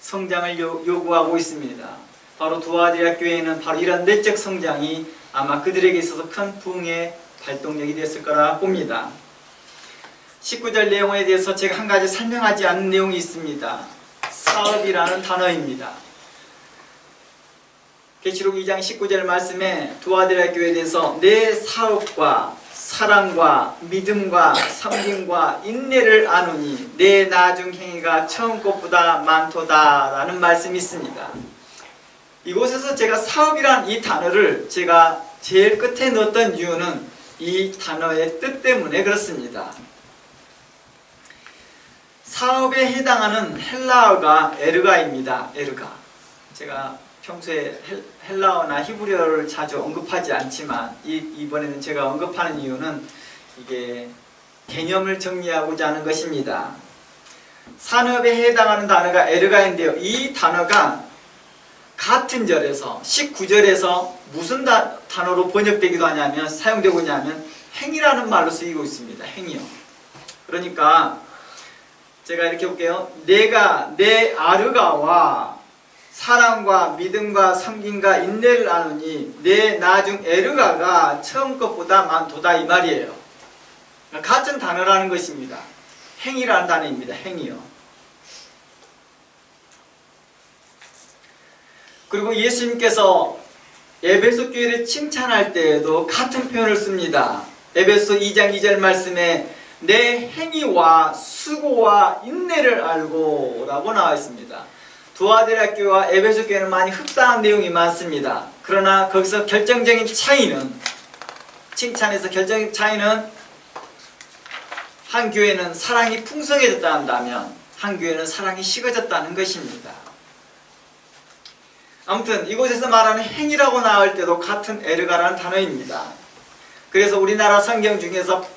성장을 요구하고 있습니다. 바로 두아디라 교회는 바로 이런 내적 성장이 아마 그들에게 있어서 큰 부흥의 발동력이 됐을 거라 봅니다. 19절 내용에 대해서 제가 한 가지 설명하지 않은 내용이 있습니다. 사업이라는 단어입니다. 계시록 2장 19절 말씀에 두아디라 교회에 대해서 내 사업과 사랑과 믿음과 섬김과 인내를 아노니 내 나중 행위가 처음 것보다 많도다 라는 말씀이 있습니다. 이곳에서 제가 사업이란 이 단어를 제가 제일 끝에 넣었던 이유는 이 단어의 뜻 때문에 그렇습니다. 사업에 해당하는 헬라어가 에르가입니다. 에르가. 제가 평소에 헬라어나 히브리어를 자주 언급하지 않지만 이번에는 제가 언급하는 이유는 이게 개념을 정리하고자 하는 것입니다. 산업에 해당하는 단어가 에르가인데요. 이 단어가 같은 절에서 19절에서 무슨 단어로 번역되기도 하냐면 사용되고 있냐면 행이라는 말로 쓰이고 있습니다. 행이요. 그러니까 제가 이렇게 볼게요. 내가 내 아르가와 사랑과 믿음과 섬김과 인내를 나누니 내 나중 에르가가 처음 것보다 많도다 이 말이에요. 같은 단어라는 것입니다. 행이라는 단어입니다. 행이요. 그리고 예수님께서 에베소 교회를 칭찬할 때에도 같은 표현을 씁니다. 에베소 2장 2절 말씀에 내 행위와 수고와 인내를 알고 라고 나와 있습니다. 두아디라 교회와 에베소 교회는 많이 흡사한 내용이 많습니다. 그러나 거기서 결정적인 차이는 칭찬에서 결정적인 차이는 한 교회는 사랑이 풍성해졌다 한다면 한 교회는 사랑이 식어졌다는 것입니다. 아무튼 이곳에서 말하는 행위라고 나올 때도 같은 에르가라는 단어입니다. 그래서 우리나라 성경 중에서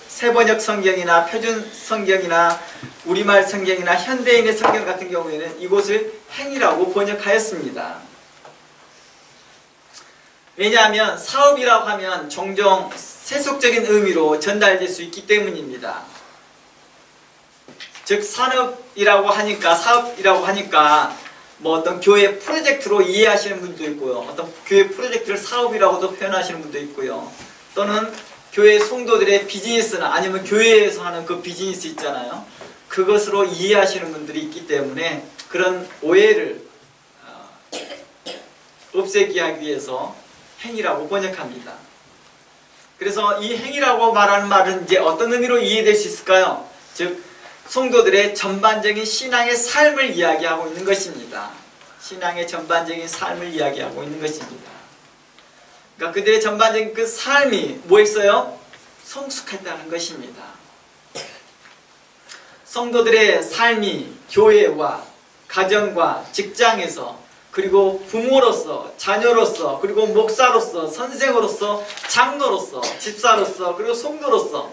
세번역 성경이나 표준 성경이나 우리말 성경이나 현대인의 성경 같은 경우에는 이곳을 행위라고 번역하였습니다. 왜냐하면 사업이라고 하면 종종 세속적인 의미로 전달될 수 있기 때문입니다. 즉 산업이라고 하니까 사업이라고 하니까 뭐 어떤 교회 프로젝트로 이해하시는 분도 있고요. 어떤 교회 프로젝트를 사업이라고도 표현하시는 분도 있고요. 또는 교회 성도들의 비즈니스나 아니면 교회에서 하는 그 비즈니스 있잖아요. 그것으로 이해하시는 분들이 있기 때문에 그런 오해를 없애기 하기 위해서 행위라고 번역합니다. 그래서 이 행위라고 말하는 말은 이제 어떤 의미로 이해될 수 있을까요? 즉 성도들의 전반적인 신앙의 삶을 이야기하고 있는 것입니다. 신앙의 전반적인 삶을 이야기하고 있는 것입니다. 그러니까 그들의 전반적인 그 삶이 뭐였어요? 성숙했다는 것입니다. 성도들의 삶이 교회와 가정과 직장에서 그리고 부모로서, 자녀로서, 그리고 목사로서, 선생으로서, 장로로서, 집사로서, 그리고 성도로서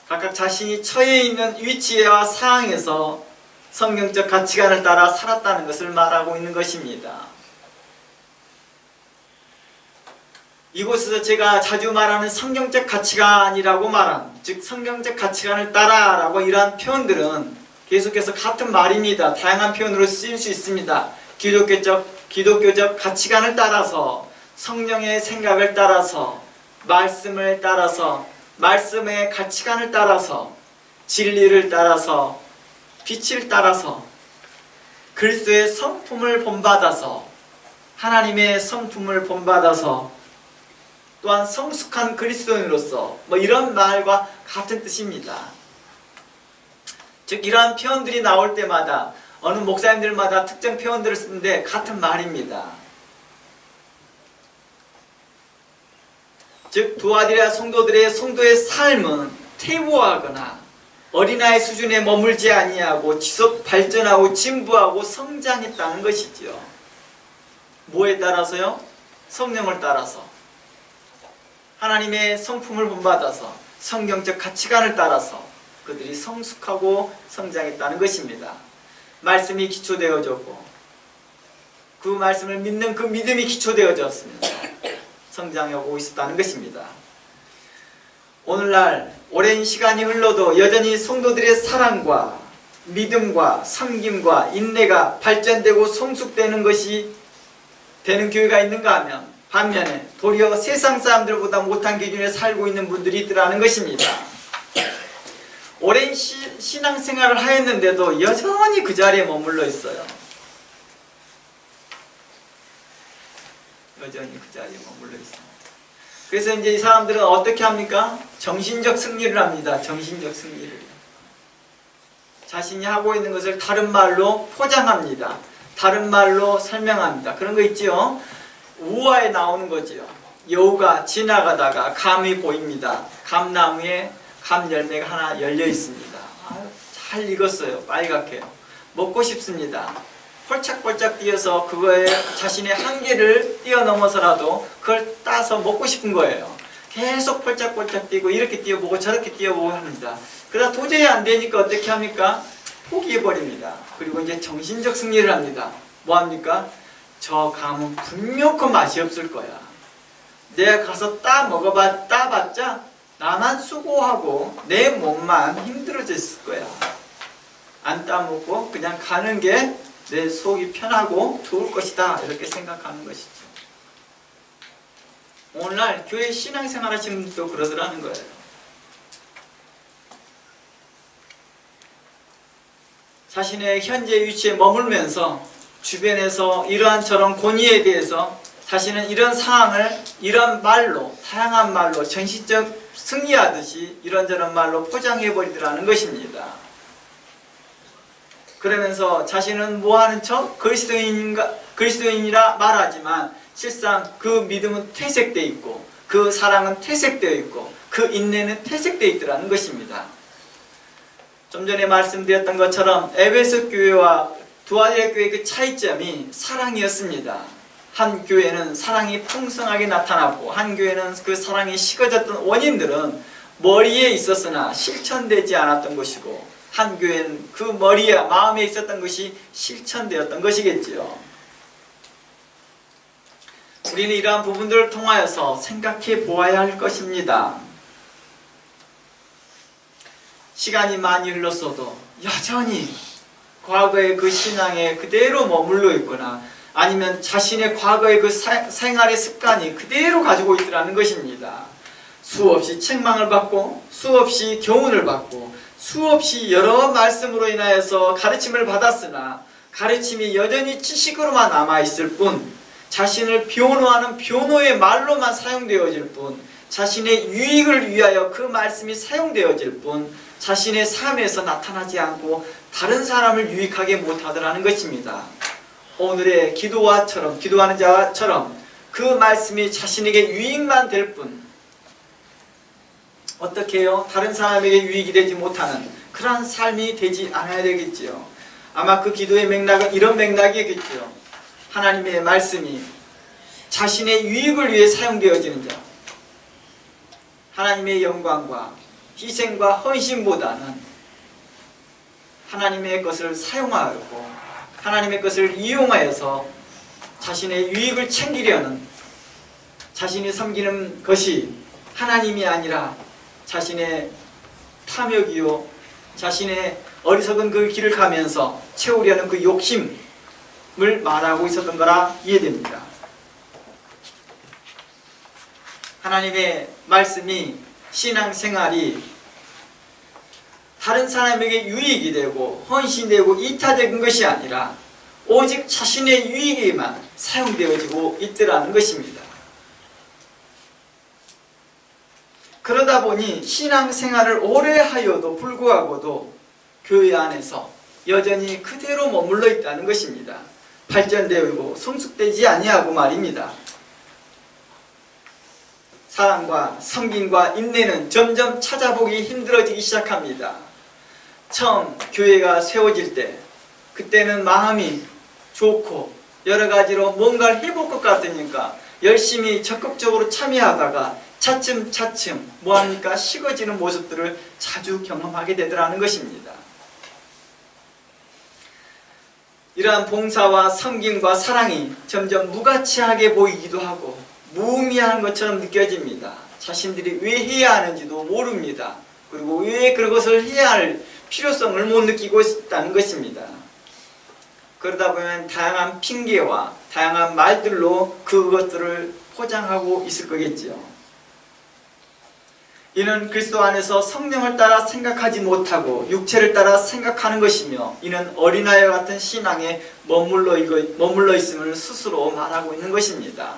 각각 자신이 처해 있는 위치와 상황에서 성경적 가치관을 따라 살았다는 것을 말하고 있는 것입니다. 이곳에서 제가 자주 말하는 성경적 가치관이라고 말한, 즉 성경적 가치관을 따라라고 이러한 표현들은 계속해서 같은 말입니다. 다양한 표현으로 쓰일 수 있습니다. 기독교적 가치관을 따라서, 성령의 생각을 따라서, 말씀을 따라서, 말씀의 가치관을 따라서, 진리를 따라서, 빛을 따라서, 그리스도의 성품을 본받아서, 하나님의 성품을 본받아서, 또한 성숙한 그리스도인으로서 이런 말과 같은 뜻입니다. 즉 이러한 표현들이 나올 때마다 어느 목사님들마다 특정 표현들을 쓰는데 같은 말입니다. 즉 두아디라 성도의 삶은 퇴보하거나 어린아이 수준에 머물지 아니하고 지속 발전하고 진부하고 성장했다는 것이지요. 뭐에 따라서요? 성령을 따라서, 하나님의 성품을 본받아서, 성경적 가치관을 따라서 그들이 성숙하고 성장했다는 것입니다. 말씀이 기초되어졌고 그 말씀을 믿는 그 믿음이 기초되어졌습니다. 성장하고 있었다는 것입니다. 오늘날 오랜 시간이 흘러도 여전히 성도들의 사랑과 믿음과 섬김과 인내가 발전되고 성숙되는 것이 되는 교회가 있는가 하면 반면에 도리어 세상 사람들보다 못한 기준에 살고 있는 분들이 있더라는 것입니다. 오랜 신앙생활을 하였는데도 여전히 그 자리에 머물러 있어요. 여전히 그 자리에 머물러 있어요. 그래서 이제 이 사람들은 어떻게 합니까? 정신적 승리를 합니다. 정신적 승리를. 자신이 하고 있는 것을 다른 말로 포장합니다. 다른 말로 설명합니다. 그런 거 있지요? 우화에 나오는 거지요. 여우가 지나가다가 감이 보입니다. 감나무에 감 열매가 하나 열려 있습니다. 잘 익었어요. 빨갛게. 먹고 싶습니다. 폴짝폴짝 뛰어서 그거에 자신의 한계를 뛰어넘어서라도 그걸 따서 먹고 싶은 거예요. 계속 폴짝폴짝 뛰고 이렇게 뛰어보고 저렇게 뛰어보고 합니다. 그러다 도저히 안 되니까 어떻게 합니까? 포기해버립니다. 그리고 이제 정신적 승리를 합니다. 뭐 합니까? 저 감은 분명히 맛이 없을 거야. 내가 가서 따봤자 나만 수고하고 내 몸만 힘들어졌을 거야. 안 따먹고 그냥 가는 게 내 속이 편하고 좋을 것이다. 이렇게 생각하는 것이죠. 오늘날 교회 신앙생활 하시는 분들도 그러더라는 거예요. 자신의 현재 위치에 머물면서 주변에서 이러한 저런 권위에 대해서 자신은 이런 상황을 이런 말로, 다양한 말로 정신적 승리하듯이 이런저런 말로 포장해버리더라는 것입니다. 그러면서 자신은 뭐하는 척? 그리스도인이라 말하지만 실상 그 믿음은 퇴색되어 있고 그 사랑은 퇴색되어 있고 그 인내는 퇴색되어 있더라는 것입니다. 좀 전에 말씀드렸던 것처럼 에베소 교회와 두아디라 교회의 그 차이점이 사랑이었습니다. 한 교회는 사랑이 풍성하게 나타났고 한 교회는 그 사랑이 식어졌던 원인들은 머리에 있었으나 실천되지 않았던 것이고 한 교회는 그 머리에 마음에 있었던 것이 실천되었던 것이겠지요. 우리는 이러한 부분들을 통하여서 생각해 보아야 할 것입니다. 시간이 많이 흘렀어도 여전히 과거의 그 신앙에 그대로 머물러 있거나 아니면 자신의 과거의 그 생활의 습관이 그대로 가지고 있더라는 것입니다. 수없이 책망을 받고 수없이 교훈을 받고 수없이 여러 말씀으로 인하여서 가르침을 받았으나 가르침이 여전히 지식으로만 남아있을 뿐 자신을 변호하는 변호의 말로만 사용되어질 뿐 자신의 유익을 위하여 그 말씀이 사용되어질 뿐 자신의 삶에서 나타나지 않고 다른 사람을 유익하게 못하더라는 것입니다. 오늘의 기도하는 자처럼 그 말씀이 자신에게 유익만 될 뿐 어떻게 해요? 다른 사람에게 유익이 되지 못하는 그러한 삶이 되지 않아야 되겠지요. 아마 그 기도의 맥락은 이런 맥락이겠죠. 하나님의 말씀이 자신의 유익을 위해 사용되어지는 자, 하나님의 영광과 희생과 헌신보다는 하나님의 것을 사용하였고 하나님의 것을 이용하여서 자신의 유익을 챙기려는, 자신이 섬기는 것이 하나님이 아니라 자신의 탐욕이요 자신의 어리석은 그 길을 가면서 채우려는 그 욕심을 말하고 있었던 거라 이해됩니다. 하나님의 말씀이 신앙생활이 다른 사람에게 유익이 되고 헌신되고 이타적인 것이 아니라 오직 자신의 유익에만 사용되어지고 있더라는 것입니다. 그러다 보니 신앙생활을 오래 하여도 불구하고도 교회 안에서 여전히 그대로 머물러 있다는 것입니다. 발전되고 성숙되지 아니하고 말입니다. 사랑과 섬김과 인내는 점점 찾아보기 힘들어지기 시작합니다. 처음 교회가 세워질 때 그때는 마음이 좋고 여러 가지로 뭔가를 해볼 것 같으니까 열심히 적극적으로 참여하다가 차츰차츰 뭐합니까? 식어지는 모습들을 자주 경험하게 되더라는 것입니다. 이러한 봉사와 섬김과 사랑이 점점 무가치하게 보이기도 하고 무의미한 것처럼 느껴집니다. 자신들이 왜 해야 하는지도 모릅니다. 그리고 왜 그것을 해야 할 필요성을 못 느끼고 있다는 것입니다. 그러다 보면 다양한 핑계와 다양한 말들로 그것들을 포장하고 있을 거겠지요. 이는 그리스도 안에서 성령을 따라 생각하지 못하고 육체를 따라 생각하는 것이며 이는 어린아이와 같은 신앙에 머물러 있음을 스스로 말하고 있는 것입니다.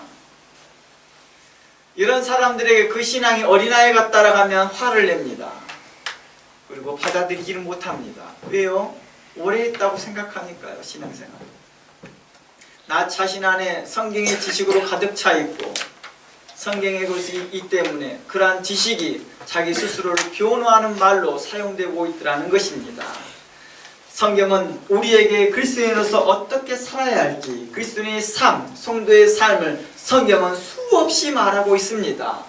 이런 사람들에게 그 신앙이 어린아이 같다라고 하면 화를 냅니다. 그리고 받아들이지를 못합니다. 왜요? 오래 했다고 생각하니까요. 신앙생활. 나 자신 안에 성경의 지식으로 가득 차 있고 성경의 것이 있기 때문에 그러한 지식이 자기 스스로를 변호하는 말로 사용되고 있더라는 것입니다. 성경은 우리에게 그리스도인으로서 어떻게 살아야 할지 그리스도인의 삶, 성도의 삶을 성경은 수없이 말하고 있습니다.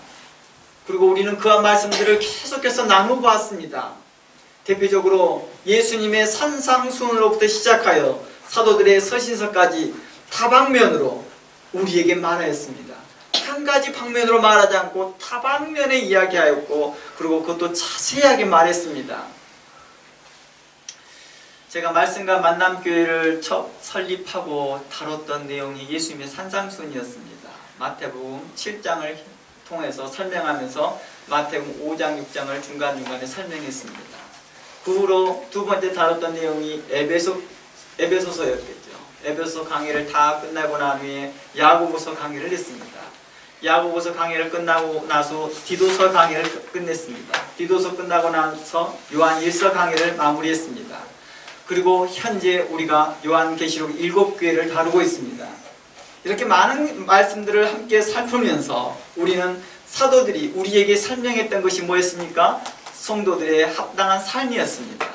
그리고 우리는 그와 말씀들을 계속해서 나눠보았습니다. 대표적으로 예수님의 산상수훈으로부터 시작하여 사도들의 서신서까지 다방면으로 우리에게 말하였습니다. 한 가지 방면으로 말하지 않고 다방면에 이야기하였고 그리고 그것도 자세하게 말했습니다. 제가 말씀과 만남교회를 첫 설립하고 다뤘던 내용이 예수님의 산상수훈이었습니다. 마태복음 7장을 통해서 설명하면서 마태복음 5장, 6장을 중간중간에 설명했습니다. 그 후로 두 번째 다뤘던 내용이 에베소서였겠죠. 에베소 강의를 다 끝나고 난 후에 야고보서 강의를 했습니다. 야고보서 강의를 끝나고 나서 디도서 강의를 끝냈습니다. 디도서 끝나고 나서 요한일서 강의를 마무리했습니다. 그리고 현재 우리가 요한계시록 7교회를 다루고 있습니다. 이렇게 많은 말씀들을 함께 살피면서 우리는 사도들이 우리에게 설명했던 것이 뭐였습니까? 성도들의 합당한 삶이었습니다.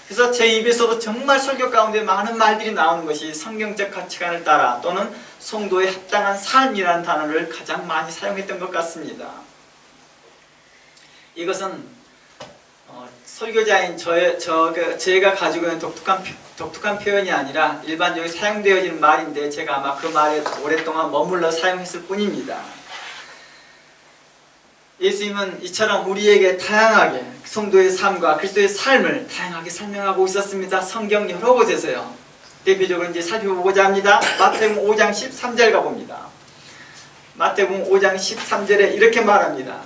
그래서 제 입에서도 정말 설교 가운데 많은 말들이 나오는 것이 성경적 가치관을 따라 또는 성도의 합당한 삶이라는 단어를 가장 많이 사용했던 것 같습니다. 이것은 설교자인 제가 가지고 있는 독특한 표현이 아니라 일반적으로 사용되어지는 말인데 제가 아마 그 말에 오랫동안 머물러 사용했을 뿐입니다. 예수님은 이처럼 우리에게 다양하게 성도의 삶과 그리스도의 삶을 다양하게 설명하고 있었습니다. 성경 여러 곳에서요. 대표적으로 이제 살펴보고자 합니다. 마태복음 5장 13절 가봅니다. 마태복음 5장 13절에 이렇게 말합니다.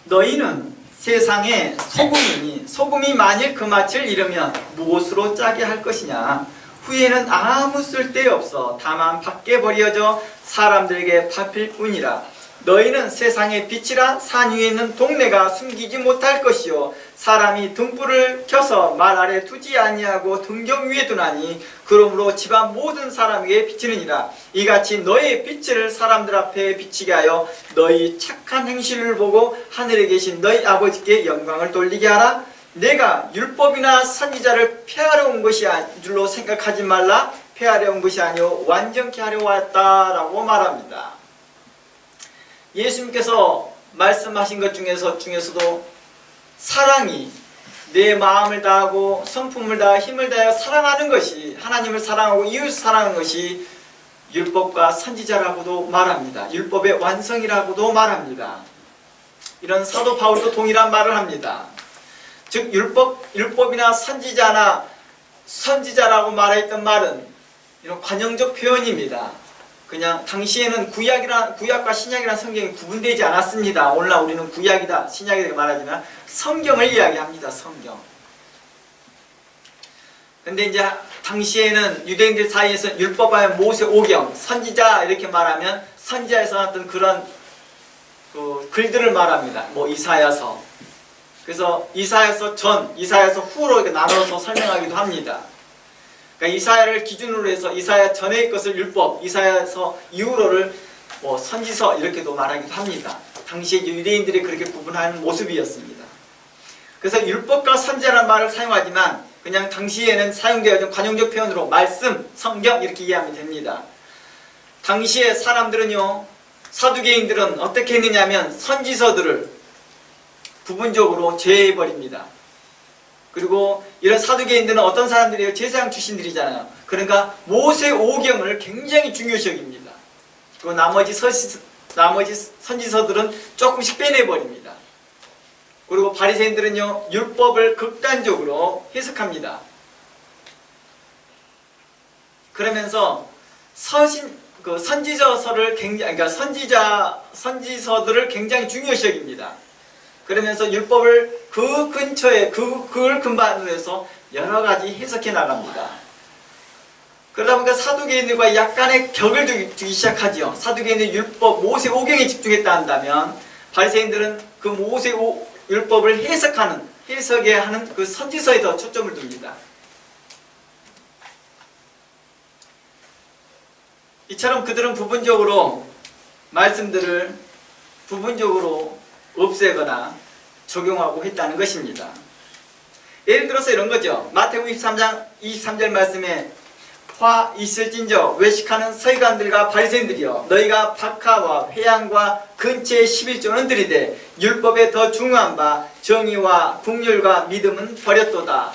너희는 세상의 소금이니 소금이 만일 그 맛을 잃으면 무엇으로 짜게 할 것이냐. 후에는 아무 쓸데없어 다만 밖에 버려져 사람들에게 밟힐 뿐이라. 너희는 세상의 빛이라. 산 위에 있는 동네가 숨기지 못할 것이요 사람이 등불을 켜서 말 아래 두지 아니하고 등경 위에 두나니 그러므로 집안 모든 사람에게 비치느니라. 이같이 너희의 빛을 사람들 앞에 비치게 하여 너희 착한 행실을 보고 하늘에 계신 너희 아버지께 영광을 돌리게 하라. 내가 율법이나 선지자를 폐하려 온 것이 줄로 생각하지 말라. 폐하려 온 것이 아니오 완전케 하려 왔다라고 말합니다. 예수님께서 말씀하신 것 중에서도 사랑이 내 마음을 다하고 성품을 다하 힘을 다하여 사랑하는 것이, 하나님을 사랑하고 이웃을 사랑하는 것이 율법과 선지자라고도 말합니다. 율법의 완성이라고도 말합니다. 이런 사도 바울도 동일한 말을 합니다. 즉 율법이나 선지자라고 말했던 말은 이런 관용적 표현입니다. 그냥 당시에는 구약과 신약이라는 성경이 구분되지 않았습니다. 오늘날 우리는 구약이다, 신약이다 말하지만 성경을 이야기합니다. 성경. 근데 이제 당시에는 유대인들 사이에서 율법하면 모세 오경, 선지자 이렇게 말하면 선지자에서 나왔던 그런 글들을 말합니다. 뭐 이사야서. 그래서 이사야서 전, 이사야서 후로 이렇게 나눠서 설명하기도 합니다. 그러니까 이사야를 기준으로 해서 이사야 전의 것을 율법, 이사야서 이후로를 뭐 선지서 이렇게도 말하기도 합니다. 당시에 유대인들이 그렇게 구분하는 모습이었습니다. 그래서 율법과 선지자라는 말을 사용하지만 그냥 당시에는 사용되어진 관용적 표현으로 말씀, 성경 이렇게 이해하면 됩니다. 당시에 사람들은요, 사두개인들은 어떻게 했느냐면 선지서들을 부분적으로 제해버립니다. 그리고 이런 사두개인들은 어떤 사람들이에요? 제사장 출신들이잖아요. 그러니까 모세 오경을 굉장히 중요시 여깁니다. 그리고 나머지 선지서들은 조금씩 빼내버립니다. 그리고 바리새인들은요, 율법을 극단적으로 해석합니다. 그러면서 선지서들을 굉장히 중요시 여깁니다. 그러면서 율법을 그 근처에 그걸 근반으로 해서 여러 가지 해석해 나갑니다. 그러다 보니까 사두개인들과 약간의 격을 두기 시작하지요. 사두개인들이 율법, 모세 오경에 집중했다 한다면 바리새인들은 그 모세 율법을 해석해 하는 그 선지서에 더 초점을 둡니다. 이처럼 그들은 부분적으로 말씀들을 부분적으로 없애거나 적용하고 했다는 것입니다. 예를 들어서 이런 거죠. 마태복음 23장 23절 말씀에 화 있을진저 외식하는 서기관들과 바리새인들이여 너희가 박하와 회양과 근처의 11조는 들이되 율법에 더 중요한 바 정의와 국률과 믿음은 버렸도다.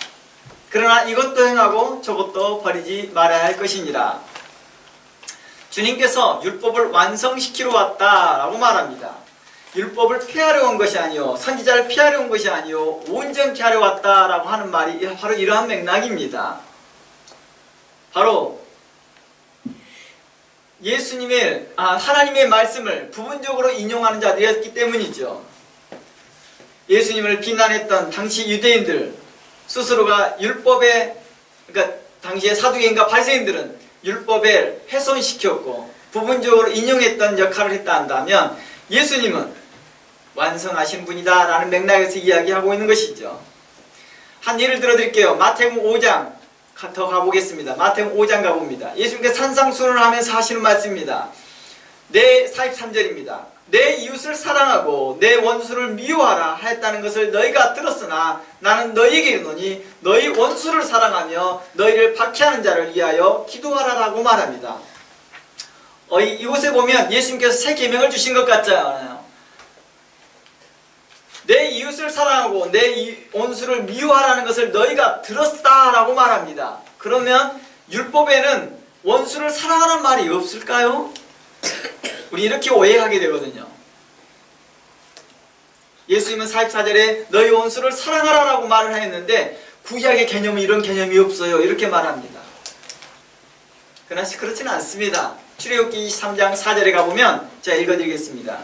그러나 이것도 행하고 저것도 버리지 말아야 할 것이니라. 주님께서 율법을 완성시키러 왔다라고 말합니다. 율법을 폐하려 온 것이 아니요 선지자를 폐하려 온 것이 아니요 온전케 하려 왔다라고 하는 말이 바로 이러한 맥락입니다. 바로 하나님의 말씀을 부분적으로 인용하는 자들이었기 때문이죠. 예수님을 비난했던 당시 유대인들 스스로가 그러니까 당시의 사두개인과 바리새인들은 율법을 훼손시켰고 부분적으로 인용했던 역할을 했다 한다면 예수님은 완성하신 분이다 라는 맥락에서 이야기하고 있는 것이죠. 한 예를 들어드릴게요. 마태복음 5장 더 가보겠습니다. 마태복음 5장 가봅니다. 예수님께서 산상수훈을 하면서 하시는 말씀입니다. 43절입니다. 내 이웃을 사랑하고 내 원수를 미워하라 하였다는 것을 너희가 들었으나 나는 너희에게 이르노니 너희 원수를 사랑하며 너희를 박해하는 자를 위하여 기도하라 라고 말합니다. 이곳에 보면 예수님께서 새 계명을 주신 것 같잖아요. 내 이웃을 사랑하고 내 원수를 미워하라는 것을 너희가 들었다라고 말합니다. 그러면 율법에는 원수를 사랑하라는 말이 없을까요? 우리 이렇게 오해하게 되거든요. 예수님은 44절에 너희 원수를 사랑하라라고 말을 했는데 구약의 개념은 이런 개념이 없어요. 이렇게 말합니다. 그러나 그렇지는 않습니다. 출애굽기 23장 4절에 가보면 제가 읽어드리겠습니다.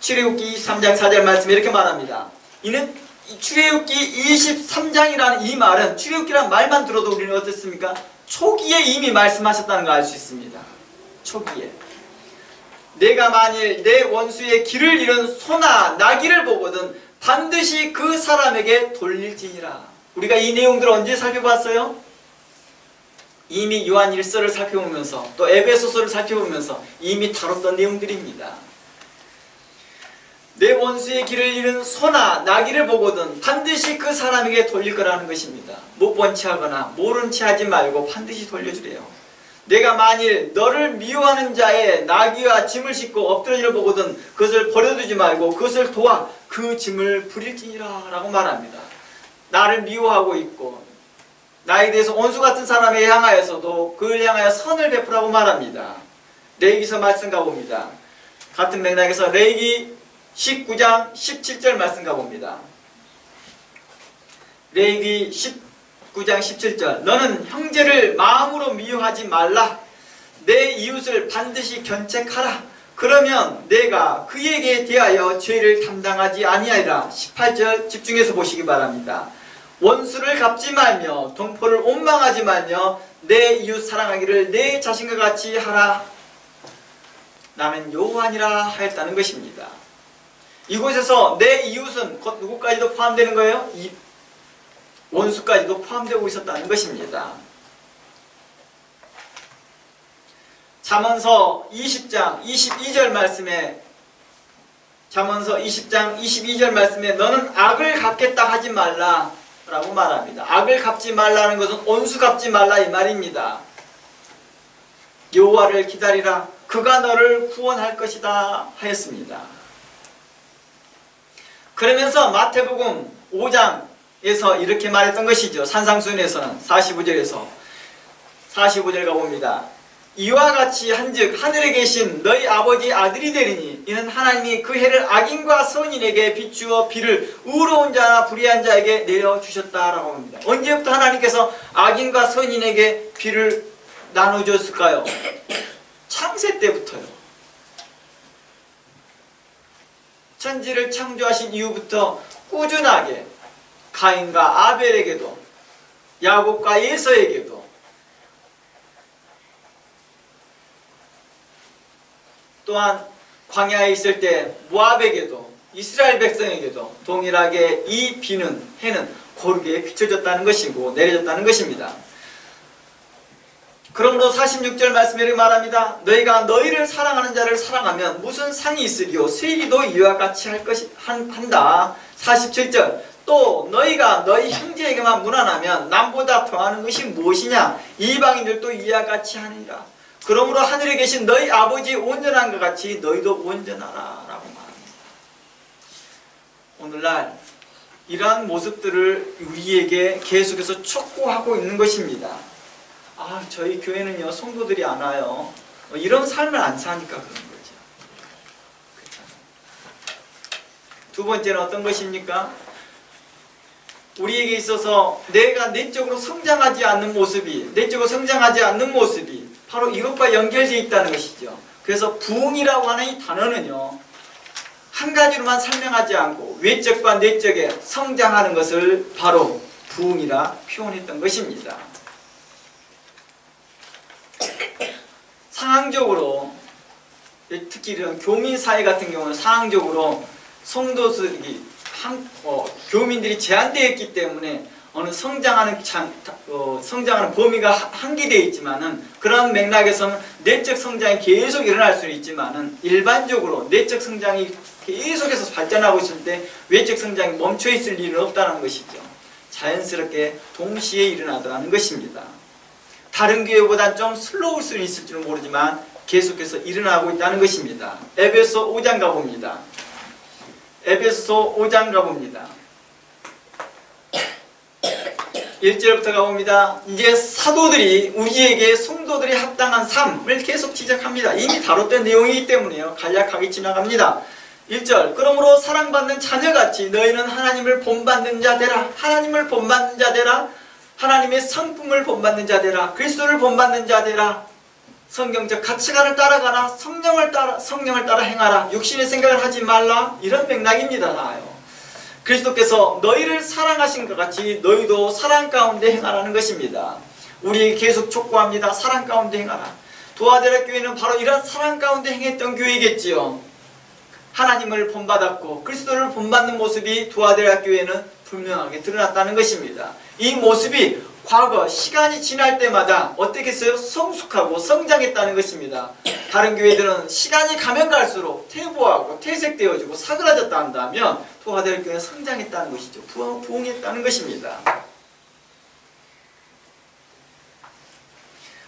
출애굽기 23장 4절 말씀에 이렇게 말합니다. 이는 출애굽기 23장이라는 이 말은 출애굽기라는 말만 들어도 우리는 어떻습니까? 초기에 이미 말씀하셨다는 걸 알 수 있습니다. 초기에. 내가 만일 내 원수의 길을 잃은 소나 나귀를 보거든 반드시 그 사람에게 돌릴지니라. 우리가 이 내용들을 언제 살펴봤어요? 이미 요한 1서를 살펴보면서 또 에베소서를 살펴보면서 이미 다뤘던 내용들입니다. 내 원수의 길을 잃은 소나 나귀를 보거든 반드시 그 사람에게 돌릴 거라는 것입니다. 못 본 채 하거나 모른 채 하지 말고 반드시 돌려주래요. 내가 만일 너를 미워하는 자의 나귀와 짐을 싣고 엎드러지를 보거든 그것을 버려두지 말고 그것을 도와 그 짐을 부릴지니라 라고 말합니다. 나를 미워하고 있고 나에 대해서 원수 같은 사람에 향하여서도 그를 향하여 선을 베푸라고 말합니다. 레위기서 말씀 가봅니다. 같은 맥락에서 레위기 19장 17절 말씀 가봅니다. 레위기 19장 17절 너는 형제를 마음으로 미워하지 말라. 내 이웃을 반드시 견책하라. 그러면 내가 그에게 대하여 죄를 담당하지 아니하리라. 18절 집중해서 보시기 바랍니다. 원수를 갚지 말며 동포를 원망하지 말며 내 이웃 사랑하기를 내 자신과 같이 하라. 나는 여호와니라 하였다는 것입니다. 이곳에서 내 이웃은 곧 누구까지도 포함되는 거예요? 이 원수까지도 포함되고 있었다는 것입니다. 잠언서 20장 22절 말씀에 잠언서 20장 22절 말씀에 너는 악을 갚겠다 하지 말라 라고 말합니다. 악을 갚지 말라는 것은 원수 갚지 말라 이 말입니다. 여호와를 기다리라. 그가 너를 구원할 것이다 하였습니다. 그러면서 마태복음 5장에서 이렇게 말했던 것이죠. 산상수훈에서는 45절에서 45절 가봅니다. 이와 같이 한즉 하늘에 계신 너희 아버지 아들이 되리니 이는 하나님이 그 해를 악인과 선인에게 비추어 비를 의로운 자나 불의한 자에게 내려주셨다라고 합니다. 언제부터 하나님께서 악인과 선인에게 비를 나눠줬을까요? 창세 때부터요. 천지를 창조하신 이후부터 꾸준하게 가인과 아벨에게도 야곱과 에서에게도 또한 광야에 있을 때 모압에게도 이스라엘 백성에게도 동일하게 이 비는 해는 고르게 비춰졌다는 것이고 내려졌다는 것입니다. 그러므로 46절 말씀에 이렇게 말합니다. 너희가 너희를 사랑하는 자를 사랑하면 무슨 상이 있으리요 세리도 이와 같이 할 것이 한다. 47절 또 너희가 너희 형제에게만 무난하면 남보다 더하는 것이 무엇이냐 이방인들도 이와 같이 하느니라. 그러므로 하늘에 계신 너희 아버지 온전한 것 같이 너희도 온전하라 라고 말합니다. 오늘날 이러한 모습들을 우리에게 계속해서 촉구하고 있는 것입니다. 아, 저희 교회는요 성도들이 안 와요. 이런 삶을 안 사니까 그런 거죠. 두 번째는 어떤 것입니까? 우리에게 있어서 내가 내적으로 성장하지 않는 모습이 바로 이것과 연결되어 있다는 것이죠. 그래서 부흥이라고 하는 이 단어는요 한 가지로만 설명하지 않고 외적과 내적에 성장하는 것을 바로 부흥이라 표현했던 것입니다. 상황적으로 특히 이런 교민사회 같은 경우는 상황적으로 성도들이 교민들이 제한되어 있기 때문에 어느 성장하는 범위가 한계되어 있지만은 그런 맥락에서는 내적 성장이 계속 일어날 수는 있지만은 일반적으로 내적 성장이 계속해서 발전하고 있을 때 외적 성장이 멈춰 있을 일은 없다는 것이죠. 자연스럽게 동시에 일어나더라는 것입니다. 다른 교회보다 좀 슬로울 수는 있을지는 모르지만 계속해서 일어나고 있다는 것입니다. 에베소 5장 가봅니다. 에베소 5장 가봅니다. 1절부터 가봅니다. 이제 사도들이 우리에게 성도들이 합당한 삶을 계속 지적합니다. 이미 다뤘던 내용이기 때문에요. 간략하게 지나갑니다. 1절 그러므로 사랑받는 자녀같이 너희는 하나님을 본받는 자 되라. 하나님을 본받는 자 되라. 하나님의 성품을 본받는 자 되라. 그리스도를 본받는 자 되라. 성경적 가치관을 따라가라. 성령을 따라 행하라. 육신의 생각을 하지 말라. 이런 맥락입니다. 나아요. 그리스도께서 너희를 사랑하신 것 같이 너희도 사랑 가운데 행하라는 것입니다. 우리에게 계속 촉구합니다. 사랑 가운데 행하라. 도화대라 교회는 바로 이런 사랑 가운데 행했던 교회겠지요. 하나님을 본받았고 그리스도를 본받는 모습이 도화대라 교회는 분명하게 드러났다는 것입니다. 이 모습이 과거 시간이 지날 때마다 어떻게 했어요? 성숙하고 성장했다는 것입니다. 다른 교회들은 시간이 가면 갈수록 퇴보하고 퇴색되어지고 사그라졌다 한다면 도화될 교회는 성장했다는 것이죠. 부흥했다는 것입니다.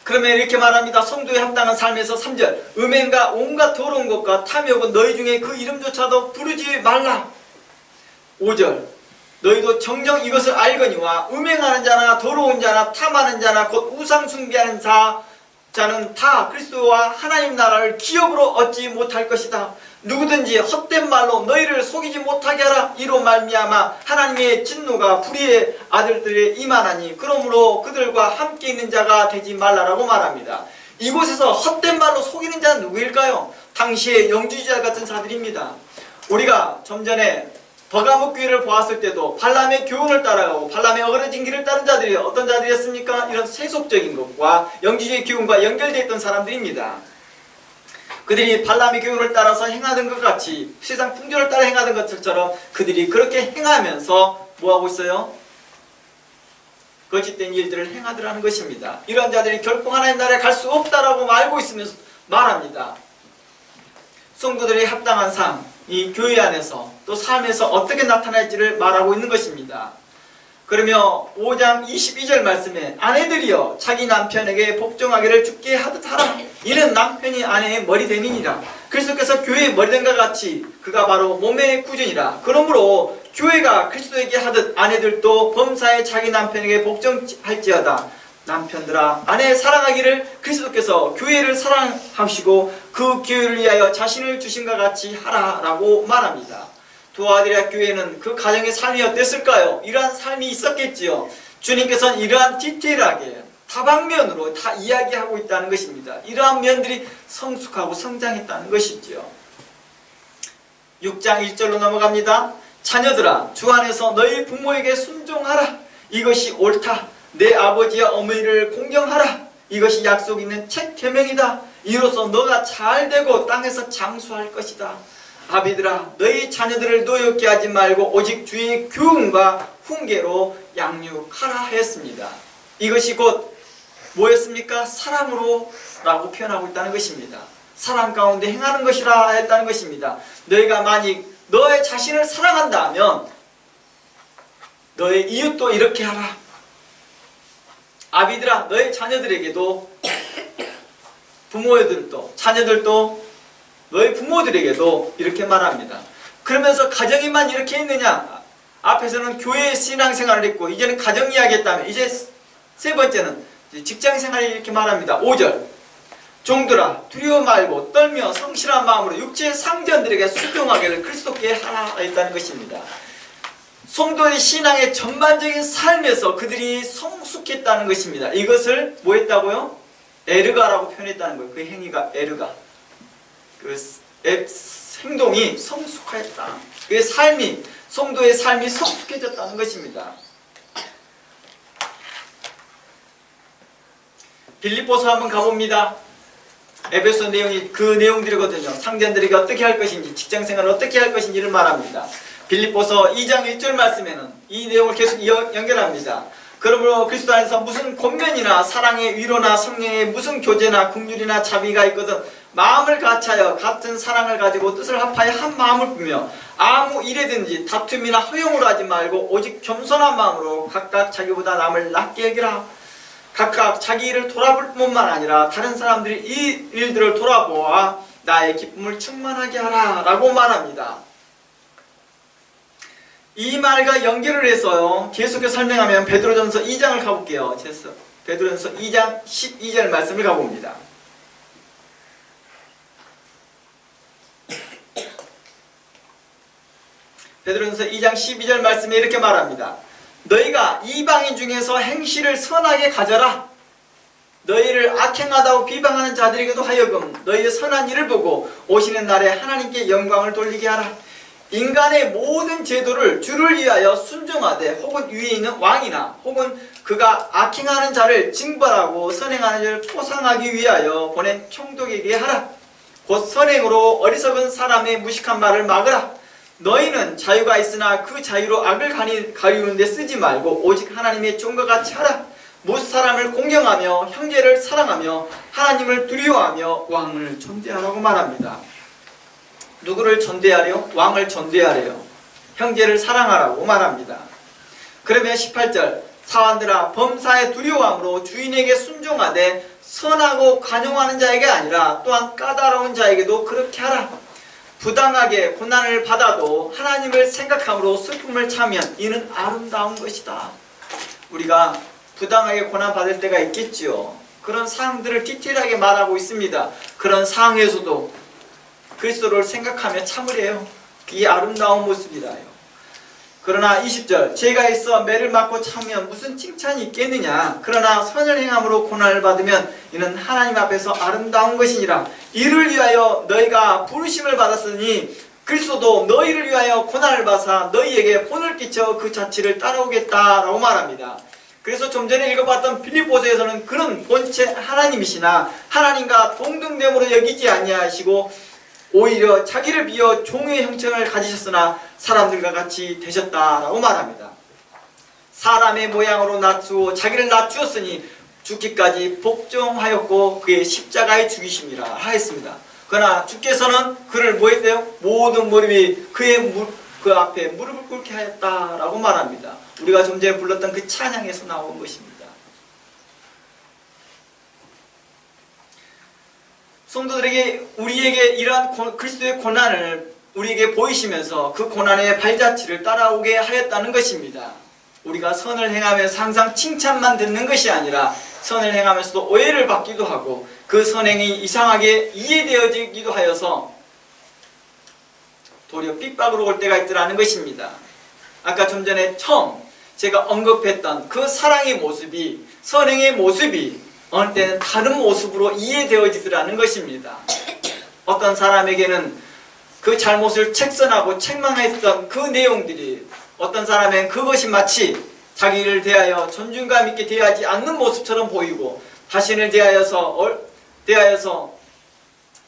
그러면 이렇게 말합니다. 성도에 합당한 삶에서 3절 음행과 온갖 더러운 것과 탐욕은 너희 중에 그 이름조차도 부르지 말라. 5절 너희도 정녕 이것을 알거니와 음행하는 자나 더러운 자나 탐하는 자나 곧 우상 숭배하는 자는 다 그리스도와 하나님 나라를 기업으로 얻지 못할 것이다. 누구든지 헛된 말로 너희를 속이지 못하게 하라. 이로 말미암아 하나님의 진노가 불의의 아들들에 임하나니 그러므로 그들과 함께 있는 자가 되지 말라라고 말합니다. 이곳에서 헛된 말로 속이는 자는 누구일까요? 당시의 영주주의 같은 자들입니다. 우리가 좀 전에 버가목 교회를 보았을 때도 발람의 교훈을 따라가고 발람의 어그러진 길을 따른 자들이 어떤 자들이었습니까? 이런 세속적인 것과 영주주의 교훈과 연결되어 있던 사람들입니다. 그들이 발람의 교훈을 따라서 행하던 것 같이 세상 풍조를 따라 행하던 것처럼 그들이 그렇게 행하면서 뭐하고 있어요? 거짓된 일들을 행하더라는 것입니다. 이런 자들이 결코 하나님 나라에 갈 수 없다라고 알고 있으면서 말합니다. 성도들이 합당한 삶, 이 교회 안에서 또 삶에서 어떻게 나타날지를 말하고 있는 것입니다. 그러며 5장 22절 말씀에 아내들이여 자기 남편에게 복종하기를 주께 하듯 하라. 이는 남편이 아내의 머리됨이니라. 그리스도께서 교회의 머리됨과 같이 그가 바로 몸의 구준이라. 그러므로 교회가 그리스도에게 하듯 아내들도 범사에 자기 남편에게 복종할지어다. 남편들아 아내 사랑하기를 그리스도께서 교회를 사랑하시고 그 교회를 위하여 자신을 주신과 같이 하라라고 말합니다. 도아드리아 교회는 그 가정의 삶이 어땠을까요? 이러한 삶이 있었겠지요. 주님께서는 이러한 디테일하게 다방면으로 다 이야기하고 있다는 것입니다. 이러한 면들이 성숙하고 성장했다는 것이지요. 6장 1절로 넘어갑니다. 자녀들아 주 안에서 너희 부모에게 순종하라. 이것이 옳다. 내 아버지와 어머니를 공경하라. 이것이 약속 있는 책 계명이다. 이로써 너가 잘되고 땅에서 장수할 것이다. 아비들아 너희 자녀들을 노엽게 하지 말고 오직 주의 교훈과 훈계로 양육하라 했습니다. 이것이 곧 뭐였습니까? 사랑으로 라고 표현하고 있다는 것입니다. 사랑 가운데 행하는 것이라 했다는 것입니다. 너희가 만약 너의 자신을 사랑한다면 너의 이웃도 이렇게 하라. 아비들아 너의 자녀들에게도 부모들도 자녀들도 너희 부모들에게도 이렇게 말합니다. 그러면서 가정에만 이렇게 했느냐? 앞에서는 교회의 신앙생활을 했고 이제는 가정 이야기 했다면 이제 세 번째는 직장생활을 이렇게 말합니다. 5절 종들아 두려워 말고 떨며 성실한 마음으로 육체의 상전들에게 순종하기를 그리스도께 하라 했다는 것입니다. 성도의 신앙의 전반적인 삶에서 그들이 성숙했다는 것입니다. 이것을 뭐 했다고요? 에르가라고 표현했다는 거예요. 그 행위가 에르가. 그 행동이 성숙했다. 그 삶이 성도의 삶이 성숙해졌다는 것입니다. 빌립보서 한번 가봅니다. 에베소 내용이 그 내용들이거든요. 상전들에게 어떻게 할 것인지 직장생활을 어떻게 할 것인지를 말합니다. 빌립보서 2장 1절 말씀에는 이 내용을 계속 연결합니다. 그러므로 그리스도 안에서 무슨 권면이나 사랑의 위로나 성령의 무슨 교제나 긍휼이나 자비가 있거든 마음을 같이하여 같은 사랑을 가지고 뜻을 합하여 한 마음을 꾸며 아무 일에든지 다툼이나 허용으로 하지 말고 오직 겸손한 마음으로 각각 자기보다 남을 낫게 여기라. 각각 자기 일을 돌아볼 뿐만 아니라 다른 사람들이 이 일들을 돌아보아 나의 기쁨을 충만하게 하라 라고 말합니다. 이 말과 연결을 해서요 계속해서 설명하면 베드로전서 2장을 가볼게요. 베드로전서 2장 12절 말씀을 가봅니다. 베드로전서 2장 12절 말씀에 이렇게 말합니다. 너희가 이방인 중에서 행실을 선하게 가져라. 너희를 악행하다고 비방하는 자들에게도 하여금 너희의 선한 일을 보고 오시는 날에 하나님께 영광을 돌리게 하라. 인간의 모든 제도를 주를 위하여 순종하되 혹은 위에 있는 왕이나 혹은 그가 악행하는 자를 징벌하고 선행하는 자를 포상하기 위하여 보낸 총독에게 하라. 곧 선행으로 어리석은 사람의 무식한 말을 막으라. 너희는 자유가 있으나 그 자유로 악을 가리우는 데 쓰지 말고 오직 하나님의 종과 같이 하라. 못 사람을 공경하며 형제를 사랑하며 하나님을 두려워하며 왕을 존대하라고 말합니다. 누구를 존대하래요? 왕을 존대하래요. 형제를 사랑하라고 말합니다. 그러면 18절 사환들아 범사에 두려워함으로 주인에게 순종하되 선하고 관용하는 자에게 아니라 또한 까다로운 자에게도 그렇게 하라. 부당하게 고난을 받아도 하나님을 생각함으로 슬픔을 참으면 이는 아름다운 것이다. 우리가 부당하게 고난받을 때가 있겠지요. 그런 상황들을 디테일하게 말하고 있습니다. 그런 상황에서도 그리스도를 생각하며 참으래요. 그게 아름다운 모습이다요. 그러나 20절 죄가 있어 매를 맞고 참으면 무슨 칭찬이 있겠느냐. 그러나 선을 행함으로 고난을 받으면 이는 하나님 앞에서 아름다운 것이니라. 이를 위하여 너희가 부르심을 받았으니 그리스도도 너희를 위하여 고난을 받아 너희에게 혼을 끼쳐 그 자취를 따라오겠다라고 말합니다. 그래서 좀 전에 읽어봤던 빌립보서에서는 그런 본체 하나님이시나 하나님과 동등됨으로 여기지 아니하시고 오히려 자기를 비어 종의 형체를 가지셨으나 사람들과 같이 되셨다라고 말합니다. 사람의 모양으로 낮추어 자기를 낮추었으니 죽기까지 복종하였고 그의 십자가에 죽이심이라 하였습니다. 그러나 주께서는 그를 뭐 했대요? 모든 무릎이 그 앞에 무릎을 꿇게 하였다라고 말합니다. 우리가 좀 전에 불렀던 그 찬양에서 나온 것입니다. 성도들에게 우리에게 이러한 그리스도의 고난을 우리에게 보이시면서 그 고난의 발자취를 따라오게 하였다는 것입니다. 우리가 선을 행하면서 항상 칭찬만 듣는 것이 아니라 선을 행하면서도 오해를 받기도 하고 그 선행이 이상하게 이해되어지기도 하여서 도리어 핍박으로 올 때가 있더라는 것입니다. 아까 좀 전에 처음 제가 언급했던 그 사랑의 모습이 선행의 모습이 어느 때는 다른 모습으로 이해되어지더라는 것입니다. 어떤 사람에게는 그 잘못을 책선하고 책망했던 그 내용들이 어떤 사람은 그것이 마치 자기를 대하여 존중감 있게 대하지 않는 모습처럼 보이고 자신을 대하여서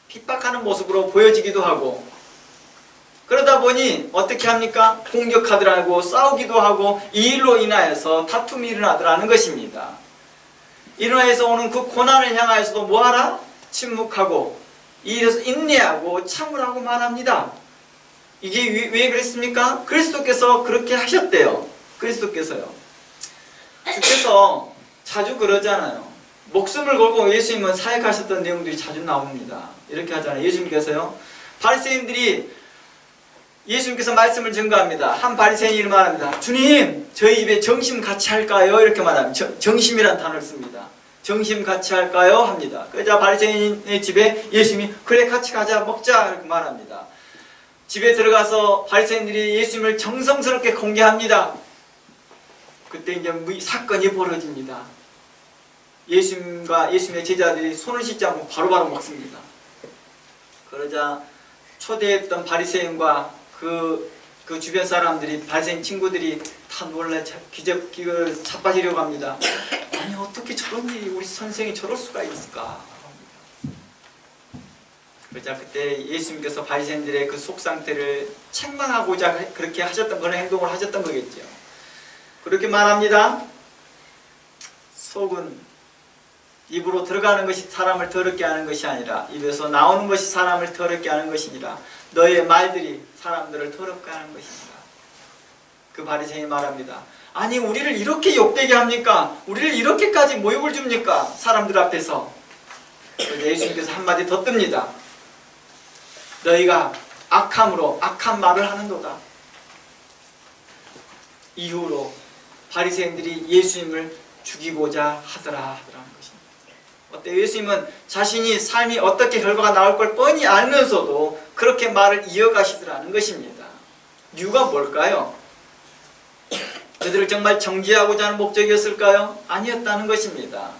핍박하는 모습으로 보여지기도 하고 그러다 보니 어떻게 합니까? 공격하더라고 싸우기도 하고 이 일로 인하여서 다툼이 일어나더라는 것입니다. 일어나서 오는 그 고난을 향하여서도 뭐하라? 침묵하고 이 일에서 인내하고 참으라고 말합니다. 이게 왜 그랬습니까? 그리스도께서 그렇게 하셨대요. 그리스도께서요. 주께서 자주 그러잖아요. 목숨을 걸고 예수님은 사역하셨던 내용들이 자주 나옵니다. 이렇게 하잖아요. 예수님께서요. 바리새인들이 예수님께서 말씀을 증거합니다. 한 바리새인이 말합니다. 주님, 저희 집에 점심 같이 할까요? 이렇게 말합니다. 점심이란 단어를 씁니다. 점심 같이 할까요? 합니다. 그러자 바리새인의 집에 예수님이 그래 같이 가자 먹자 이렇게 말합니다. 집에 들어가서 바리새인들이 예수님을 정성스럽게 공개합니다. 그때 이제 사건이 벌어집니다. 예수님과 예수님의 제자들이 손을 씻지 않고 바로바로 먹습니다. 그러자 초대했던 바리새인과 그 주변 사람들이 바리새인 친구들이 다 놀라 기적을 자빠지려고 합니다. 아니 어떻게 저런 일이 우리 선생이 저럴 수가 있을까? 그러자 그때 예수님께서 바리새인들의 그 속 상태를 책망하고자 그렇게 하셨던 그런 행동을 하셨던 거겠죠. 그렇게 말합니다. 속은 입으로 들어가는 것이 사람을 더럽게 하는 것이 아니라 입에서 나오는 것이 사람을 더럽게 하는 것이니라. 너의 말들이 사람들을 더럽게 하는 것이니라. 그 바리새인이 말합니다. 아니 우리를 이렇게 욕되게 합니까? 우리를 이렇게까지 모욕을 줍니까? 사람들 앞에서. 그래서 예수님께서 한마디 더 뜹니다. 너희가 악함으로 악한 말을 하는도다. 이후로 바리새인들이 예수님을 죽이고자 하더라는 것입니다. 어때? 예수님은 자신이 삶이 어떻게 결과가 나올 걸 뻔히 알면서도 그렇게 말을 이어가시더라는 것입니다. 이유가 뭘까요? 그들을 정말 정죄하고자 하는 목적이었을까요? 아니었다는 것입니다.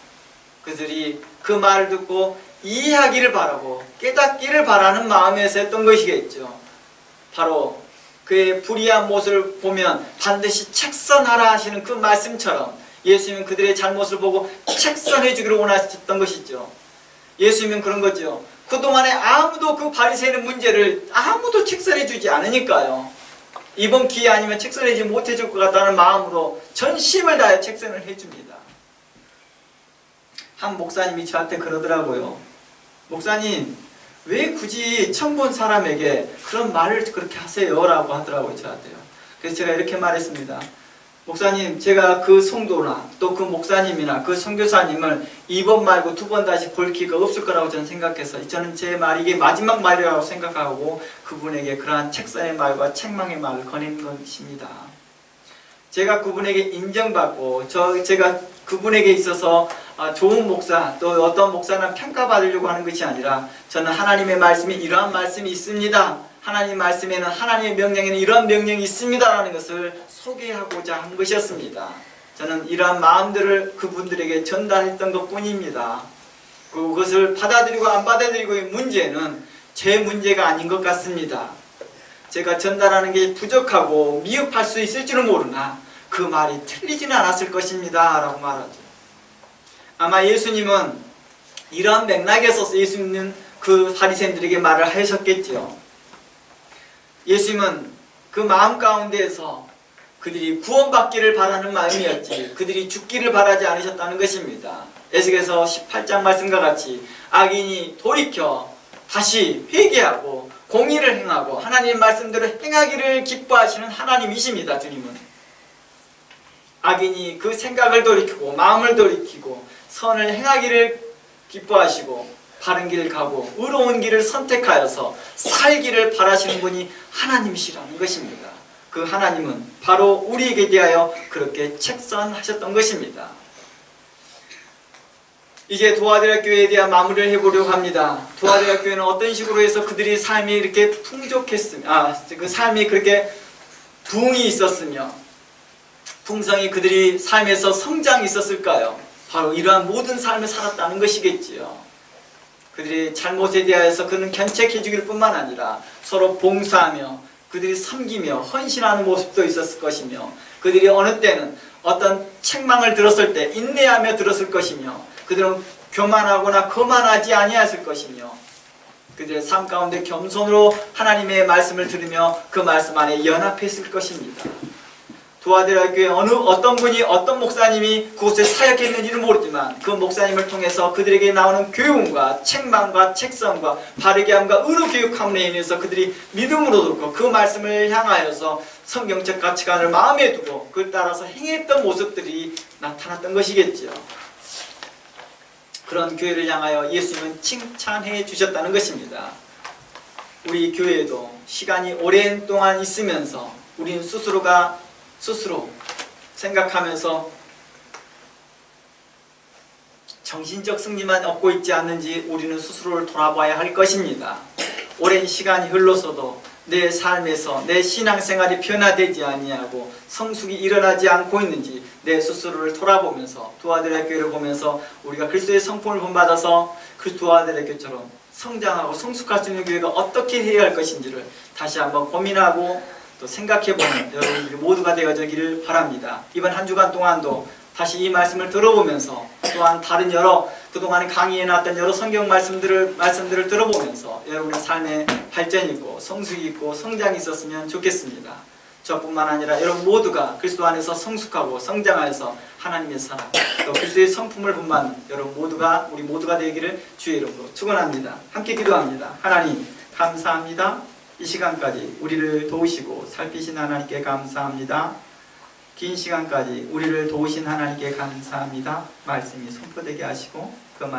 그들이 그 말을 듣고 이해하기를 바라고 깨닫기를 바라는 마음에서 했던 것이겠죠. 바로 그의 불의한 모습을 보면 반드시 책선하라 하시는 그 말씀처럼 예수님은 그들의 잘못을 보고 책선해 주기를 원하셨던 것이죠. 예수님은 그런 거죠. 그동안에 아무도 그 바리새인의 문제를 아무도 책선해 주지 않으니까요. 이번 기회 아니면 책선해 주지 못해 줄 것 같다는 마음으로 전심을 다해 책선을 해 줍니다. 한 목사님이 저한테 그러더라고요. 목사님, 왜 굳이 처음 본 사람에게 그런 말을 그렇게 하세요? 라고 하더라고요, 저한테요. 그래서 제가 이렇게 말했습니다. 목사님, 제가 그 성도나 또 그 목사님이나 그 선교사님을 2번 말고 2번 다시 볼 기회가 없을 거라고 저는 생각해서, 저는 제 말이 이게 마지막 말이라고 생각하고 그분에게 그러한 책선의 말과 책망의 말을 거는 것입니다. 제가 그분에게 인정받고 제가 그분에게 있어서 좋은 목사, 또 어떤 목사는 평가받으려고 하는 것이 아니라, 저는 하나님의 말씀이 이러한 말씀이 있습니다, 하나님 말씀에는, 하나님의 명령에는 이런 명령이 있습니다 라는 것을 소개하고자 한 것이었습니다. 저는 이러한 마음들을 그분들에게 전달했던 것 뿐입니다. 그것을 받아들이고 안 받아들이고의 문제는 제 문제가 아닌 것 같습니다. 제가 전달하는 게 부족하고 미흡할 수 있을지는 모르나 그 말이 틀리지는 않았을 것입니다 라고 말하죠. 아마 예수님은 이러한 맥락에서 예수님은 그 바리새인들에게 말을 하셨겠지요. 예수님은 그 마음 가운데에서 그들이 구원받기를 바라는 마음이었지, 그들이 죽기를 바라지 않으셨다는 것입니다. 에스겔서 18장 말씀과 같이 악인이 돌이켜 다시 회개하고 공의를 행하고 하나님의 말씀대로 행하기를 기뻐하시는 하나님이십니다. 주님은 악인이 그 생각을 돌이키고 마음을 돌이키고 선을 행하기를 기뻐하시고 바른 길을 가고 의로운 길을 선택하여서 살기를 바라시는 분이 하나님이시라는 것입니다. 그 하나님은 바로 우리에게 대하여 그렇게 책선하셨던 것입니다. 이제 도화대학교에 대한 마무리를 해보려고 합니다. 도화대학교에는 어떤 식으로 해서 그들이 삶이 이렇게 풍족했으며, 그 삶이 그렇게 부흥이 있었으며 풍성이 그들이 삶에서 성장이 있었을까요? 바로 이러한 모든 삶을 살았다는 것이겠지요. 그들이 잘못에 대하여서 그는 견책해 주길 뿐만 아니라 서로 봉사하며 그들이 섬기며 헌신하는 모습도 있었을 것이며, 그들이 어느 때는 어떤 책망을 들었을 때 인내하며 들었을 것이며, 그들은 교만하거나 거만하지 아니했을 것이며, 그들의 삶 가운데 겸손으로 하나님의 말씀을 들으며 그 말씀 안에 연합했을 것입니다. 도화대학교에 어떤 분이, 어떤 목사님이 그곳에 사역했는지는 모르지만 그 목사님을 통해서 그들에게 나오는 교훈과 책망과 책선과 바르게 함과 의로 교육함으로 인해서 그들이 믿음으로 듣고 그 말씀을 향하여서 성경적 가치관을 마음에 두고 그를 따라서 행했던 모습들이 나타났던 것이겠지요. 그런 교회를 향하여 예수님은 칭찬해 주셨다는 것입니다. 우리 교회도 시간이 오랜 동안 있으면서 우리는 스스로 생각하면서 정신적 승리만 얻고 있지 않는지 우리는 스스로를 돌아봐야 할 것입니다. 오랜 시간이 흘러서도 내 삶에서 내 신앙생활이 변화되지 아니하고 성숙이 일어나지 않고 있는지 내 스스로를 돌아보면서 도화대학교를 보면서 우리가 그리스도의 성품을 본받아서 그 도화대학교처럼 성장하고 성숙할 수 있는 교회가 어떻게 해야 할 것인지를 다시 한번 고민하고 또 생각해보는 여러분들이 모두가 되어지기를 바랍니다. 이번 한 주간 동안도 다시 이 말씀을 들어보면서 또한 다른 그동안 강의해 놨던 여러 성경 말씀들을 들어보면서 여러분의 삶에 발전이 있고 성숙이 있고 성장이 있었으면 좋겠습니다. 저뿐만 아니라 여러분 모두가 그리스도 안에서 성숙하고 성장하여서 하나님의 사랑, 또 그리스도의 성품을 본받는 우리 모두가 되기를 주의 이름으로 축원합니다. 함께 기도합니다. 하나님 감사합니다. 이 시간까지 우리를 도우시고 살피신 하나님께 감사합니다. 긴 시간까지 우리를 도우신 하나님께 감사합니다. 말씀이 선포되게 하시고 그 말